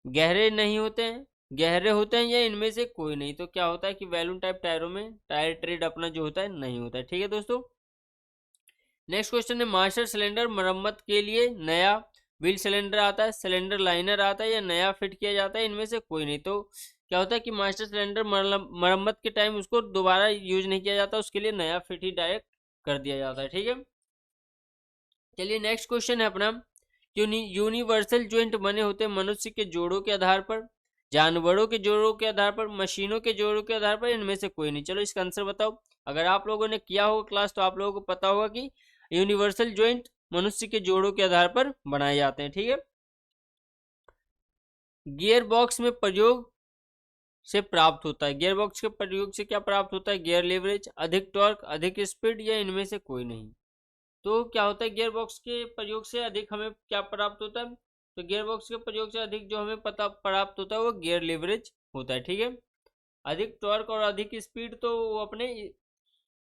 गहरे नहीं होते हैं, गहरे होते हैं, या इनमें से कोई नहीं। तो क्या होता है कि बैलून टाइप टायरों में टायर ट्रेड अपना जो होता है नहीं होता है। ठीक है दोस्तों, नेक्स्ट क्वेश्चन है मास्टर सिलेंडर मरम्मत के लिए नया व्हील सिलेंडर आता है, सिलेंडर लाइनर आता है, या नया फिट किया जाता है, इनमें से कोई नहीं। तो क्या होता है कि मास्टर सिलेंडर मरम्मत के टाइम उसको दोबारा यूज नहीं किया जाता, उसके लिए नया फिट ही डायरेक्ट कर दिया जाता है। ठीक है, चलिए नेक्स्ट क्वेश्चन है अपना, यूनिवर्सल ज्वाइंट बने होते हैं मनुष्य के जोड़ों के आधार पर, जानवरों के जोड़ों के आधार पर, मशीनों के जोड़ों के आधार पर, इनमें से कोई नहीं। चलो इसका आंसर बताओ। अगर आप लोगों ने किया होगा क्लास तो आप लोगों को पता होगा कि यूनिवर्सल ज्वाइंट मनुष्य के जोड़ों के आधार पर बनाए जाते हैं। ठीक है, गियर बॉक्स में प्रयोग से प्राप्त होता है, गियर बॉक्स के प्रयोग से क्या प्राप्त होता है? गियर लीवरेज, अधिक टॉर्क, अधिक स्पीड, या इनमें से कोई नहीं। तो क्या होता है गियर बॉक्स के प्रयोग से अधिक हमें क्या प्राप्त होता है? तो गियर बॉक्स के प्रयोग से अधिक जो हमें पता प्राप्त होता है वो गियर लीवरेज होता है। ठीक है, अधिक टॉर्क और अधिक स्पीड तो वो अपने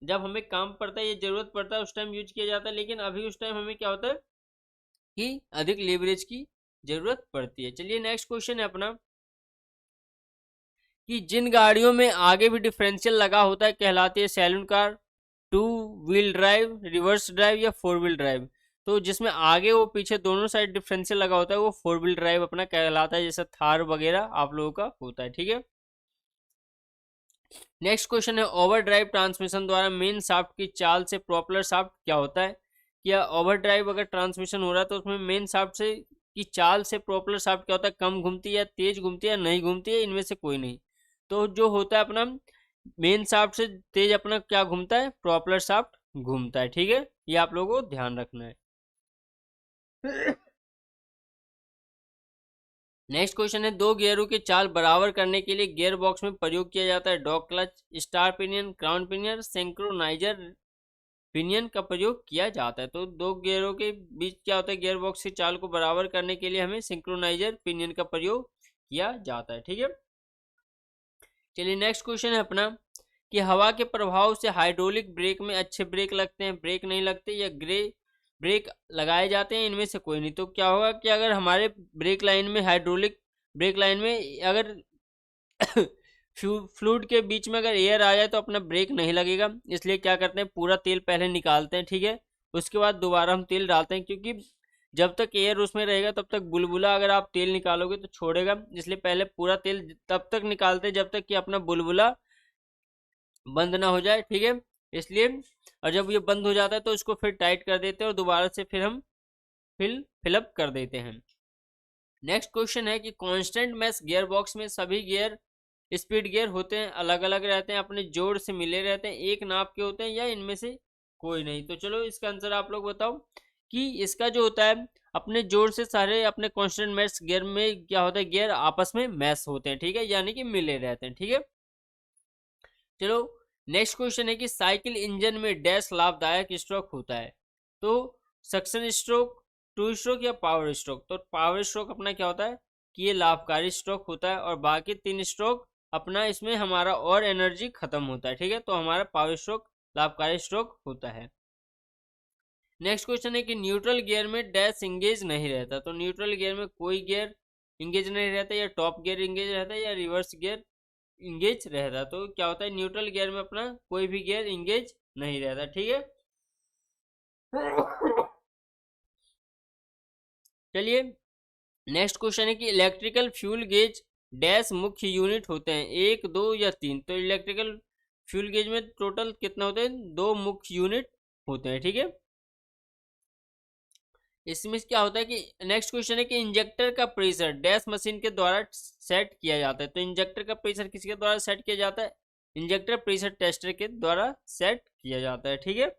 जब हमें काम पड़ता है, ये जरूरत पड़ता है, उस टाइम यूज किया जाता है। लेकिन अभी उस टाइम हमें क्या होता है कि अधिक लीवरेज की जरूरत पड़ती है। चलिए नेक्स्ट क्वेश्चन है अपना कि जिन गाड़ियों में आगे भी डिफरेंशियल लगा होता है कहलाती है saloon car, two wheel drive, reverse drive, या फोर व्हील ड्राइव। तो जिसमें आगे वो पीछे दोनों साइड डिफरेंशियल लगा होता है वो फोर व्हील ड्राइव अपना कहलाता है, जैसे थार वगैरह आप लोगों का होता है। ठीक है, नेक्स्ट क्वेश्चन है ओवर ड्राइव ट्रांसमिशन द्वारा मेन शाफ्ट की चाल से प्रोपेलर शाफ्ट क्या होता है? क्या ओवर ड्राइव अगर ट्रांसमिशन हो रहा है तो उसमें मेन शाफ्ट से की चाल से प्रोपेलर शाफ्ट क्या होता है? कम घूमती है, या तेज घूमती है, या नहीं घूमती है, इनमें से कोई नहीं। तो जो होता है अपना मेन शाफ्ट से तेज अपना क्या घूमता है? प्रोपेलर शाफ्ट घूमता है। ठीक है, ये आप लोगों को ध्यान रखना है। नेक्स्ट क्वेश्चन है दो गियरों की चाल बराबर करने के लिए गियर बॉक्स में प्रयोग किया जाता है dog clutch, star pinion, crown pinion, synchroniser pinion का प्रयोग किया जाता है। तो दो गियरों के बीच क्या होता है गियर बॉक्स की चाल को बराबर करने के लिए हमें सिंक्रोनाइजर पिनियन का प्रयोग किया जाता है। ठीक है, चलिए नेक्स्ट क्वेश्चन है अपना कि हवा के प्रभाव से हाइड्रोलिक ब्रेक में अच्छे ब्रेक लगते हैं, ब्रेक नहीं लगते, या ग्रे ब्रेक लगाए जाते हैं, इनमें से कोई नहीं। तो क्या होगा कि अगर हमारे ब्रेक लाइन में हाइड्रोलिक ब्रेक लाइन में अगर फ्लूइड के बीच में अगर एयर आ जाए तो अपना ब्रेक नहीं लगेगा, इसलिए क्या करते हैं पूरा तेल पहले निकालते हैं। ठीक है, उसके बाद दोबारा हम तेल डालते हैं, क्योंकि जब तक एयर उसमें रहेगा तब तक बुलबुला अगर आप तेल निकालोगे तो छोड़ेगा, इसलिए पहले पूरा तेल तब तक निकालते हैं जब तक कि अपना बुलबुला बंद ना हो जाए। ठीक है, इसलिए और जब ये बंद हो जाता है तो इसको फिर टाइट कर देते हैं और दोबारा से फिर हम फिलअप कर देते हैं। नेक्स्ट क्वेश्चन है कि कांस्टेंट मैश गियर बॉक्स में सभी गियर स्पीड गियर होते हैं, अलग अलग रहते हैं, अपने जोड़ से मिले रहते हैं, एक नाप के होते हैं, या इनमें से कोई नहीं। तो चलो इसका आंसर आप लोग बताओ कि इसका जो होता है अपने जोर से सारे अपने कांस्टेंट मैस गियर में क्या होता है, गियर आपस में मैस होते हैं, ठीक है, यानी कि मिले रहते हैं, ठीक है। चलो नेक्स्ट क्वेश्चन है कि साइकिल इंजन में डैश लाभदायक स्ट्रोक होता है, तो सक्शन स्ट्रोक, टू स्ट्रोक या पावर स्ट्रोक। तो पावर स्ट्रोक अपना क्या होता है कि ये लाभकारी स्ट्रोक होता है, और बाकी 3 स्ट्रोक अपना इसमें हमारा और एनर्जी खत्म होता है, ठीक है, तो हमारा पावर स्ट्रोक लाभकारी स्ट्रोक होता है। नेक्स्ट क्वेश्चन है कि न्यूट्रल गियर में डैश इंगेज नहीं रहता, तो न्यूट्रल गियर में कोई गियर इंगेज नहीं रहता, या टॉप गियर इंगेज रहता है, या रिवर्स गियर इंगेज रहता। तो क्या होता है, न्यूट्रल गियर में अपना कोई भी गियर इंगेज नहीं रहता, ठीक है। चलिए नेक्स्ट क्वेश्चन है कि इलेक्ट्रिकल फ्यूल गेज डैश मुख्य यूनिट होते हैं, 1, 2 या 3। तो इलेक्ट्रिकल फ्यूल गेज में टोटल कितना होते हैं, 2 मुख्य यूनिट होते हैं, ठीक है। इसमें क्या होता है कि नेक्स्ट क्वेश्चन है कि इंजेक्टर का प्रेशर डैश मशीन के द्वारा सेट किया जाता है, तो इंजेक्टर का प्रेशर किसके द्वारा सेट किया जाता है, इंजेक्टर प्रेशर टेस्टर के द्वारा सेट किया जाता है, ठीक है।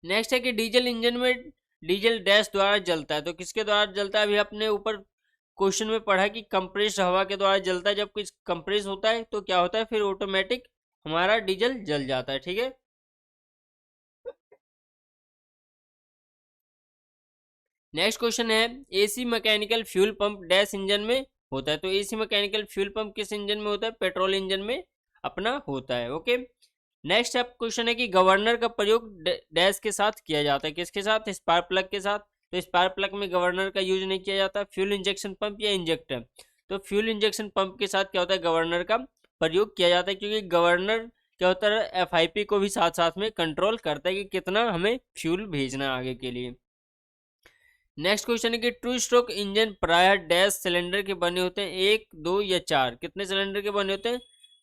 नेक्स्ट है कि डीजल इंजन में डीजल डैश द्वारा जलता है, तो किसके द्वारा जलता है, अभी अपने ऊपर क्वेश्चन में पढ़ा कि कंप्रेस्ड हवा के द्वारा जलता है। जब कुछ कंप्रेस होता है तो क्या होता है, फिर ऑटोमेटिक हमारा डीजल जल जाता है, ठीक है। नेक्स्ट क्वेश्चन है AC mechanical fuel pump dash engine में होता है, तो एसी मैकेनिकल फ्यूल पंप किस इंजन में होता है, पेट्रोल इंजन में अपना होता है, ओके। नेक्स्ट अब क्वेश्चन है कि गवर्नर का प्रयोग डैश के साथ किया जाता है, किसके साथ, स्पार्क प्लग के साथ। तो स्पार्क प्लग में गवर्नर का यूज नहीं किया जाता। फ्यूल इंजेक्शन पंप या इंजेक्टर, तो फ्यूल इंजेक्शन पंप के साथ क्या होता है, गवर्नर का प्रयोग किया जाता है, क्योंकि गवर्नर क्या होता है, FIP को भी साथ साथ में कंट्रोल करता है कि कितना हमें फ्यूल भेजना है आगे के लिए। नेक्स्ट क्वेश्चन है कि टू स्ट्रोक इंजन प्रायः डैश सिलेंडर के बने होते हैं, 1, 2 या 4। कितने सिलेंडर के बने होते हैं,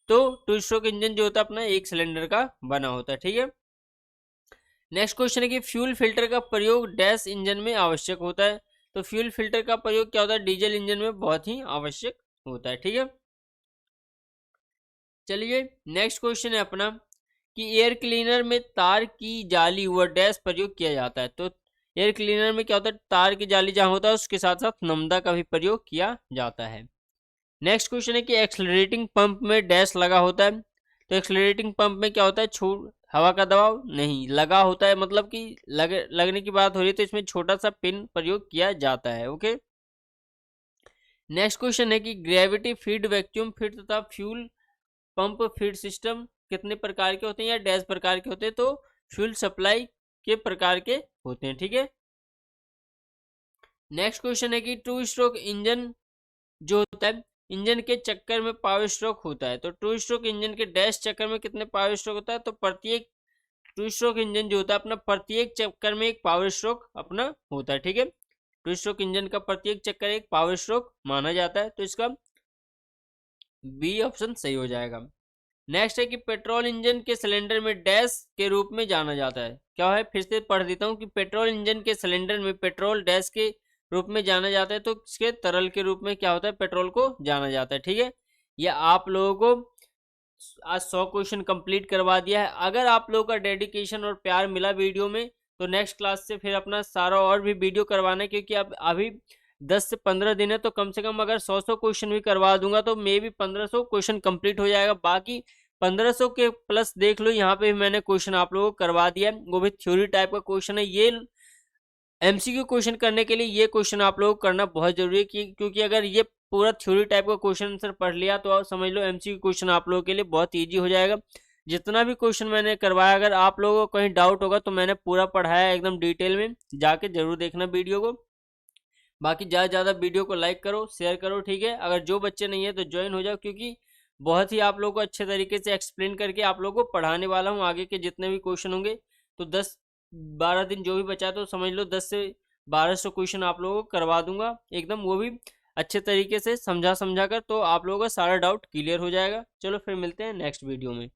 तो टू स्ट्रोक इंजन जो होता है अपना 1 सिलेंडर का बना होता है, ठीक है। नेक्स्ट क्वेश्चन है कि फ्यूल फिल्टर का प्रयोग डैश इंजन में आवश्यक होता है, तो फ्यूल फिल्टर का प्रयोग क्या होता है, डीजल इंजन में बहुत ही आवश्यक होता है, ठीक है। चलिए नेक्स्ट क्वेश्चन है अपना कि एयर क्लीनर में तार की जाली व डैश प्रयोग किया जाता है, तो एयर क्लीनर में क्या होता है, तार की जाली जहां होता है उसके साथ साथ नमदा का भी प्रयोग किया जाता है। नेक्स्ट क्वेश्चन है कि एक्सलरेटिंग पंप में डैश लगा होता है, तो एक्सलरेटिंग पंप में क्या होता है, हवा का दबाव नहीं लगा होता है, मतलब कि लगने की बात हो रही है, तो इसमें छोटा सा पिन प्रयोग किया जाता है, ओके। नेक्स्ट क्वेश्चन है कि ग्रेविटी फीड, वैक्यूम फीड तथा फ्यूल पंप फीड सिस्टम कितने प्रकार के होते हैं, या डैश प्रकार के होते हैं, तो फ्यूल सप्लाई के प्रकार के होते हैं, ठीक है। नेक्स्ट क्वेश्चन है कि टू स्ट्रोक इंजन जो होता है, इंजन के चक्कर में पावर स्ट्रोक होता है, तो टू स्ट्रोक इंजन के डैश चक्कर में कितने पावर स्ट्रोक होता है, तो प्रत्येक टू स्ट्रोक इंजन जो होता है अपना प्रत्येक चक्कर में एक पावर स्ट्रोक अपना होता है, ठीक है। टू स्ट्रोक इंजन का प्रत्येक चक्कर एक पावर स्ट्रोक माना जाता है, तो इसका बी ऑप्शन सही हो जाएगा। नेक्स्ट है कि पेट्रोल इंजन के सिलेंडर में डैश के रूप में जाना जाता है, क्या है, फिर से पढ़ देता हूँ कि पेट्रोल इंजन के सिलेंडर में पेट्रोल डैश के रूप में जाना जाता है, तो इसके तरल के रूप में क्या होता है, पेट्रोल को जाना जाता है, ठीक है। यह आप लोगों को आज 100 क्वेश्चन कंप्लीट करवा दिया है। अगर आप लोगों का डेडिकेशन और प्यार मिला वीडियो में, तो नेक्स्ट क्लास से फिर अपना सारा और भी वीडियो करवाना है, क्योंकि अब अभी 10 से 15 दिन है, तो कम से कम अगर 100 क्वेश्चन भी करवा दूंगा तो मे भी 1500 क्वेश्चन कंप्लीट हो जाएगा। बाकी 1500 के प्लस देख लो, यहाँ पे भी मैंने क्वेश्चन आप लोगों को करवा दिया है, वो भी थ्योरी टाइप का क्वेश्चन है। ये MCQ क्वेश्चन करने के लिए ये क्वेश्चन आप लोगों को करना बहुत जरूरी है, क्योंकि अगर ये पूरा थ्योरी टाइप का क्वेश्चन आंसर पढ़ लिया तो आप समझ लो MCQ क्वेश्चन आप लोगों के लिए बहुत ईजी हो जाएगा। जितना भी क्वेश्चन मैंने करवाया, अगर आप लोगों को कहीं डाउट होगा तो मैंने पूरा पढ़ाया एकदम डिटेल में, जाके जरूर देखना वीडियो को। बाकी ज़्यादा से ज़्यादा वीडियो को लाइक करो, शेयर करो, ठीक है। अगर जो बच्चे नहीं है तो ज्वाइन हो जाओ, क्योंकि बहुत ही आप लोगों को अच्छे तरीके से एक्सप्लेन करके आप लोगों को पढ़ाने वाला हूँ। आगे के जितने भी क्वेश्चन होंगे, तो 10-12 दिन जो भी बचा तो समझ लो 10 से 1200 क्वेश्चन आप लोगों को करवा दूंगा एकदम, वो भी अच्छे तरीके से समझा कर, तो आप लोगों का सारा डाउट क्लियर हो जाएगा। चलो फिर मिलते हैं नेक्स्ट वीडियो में।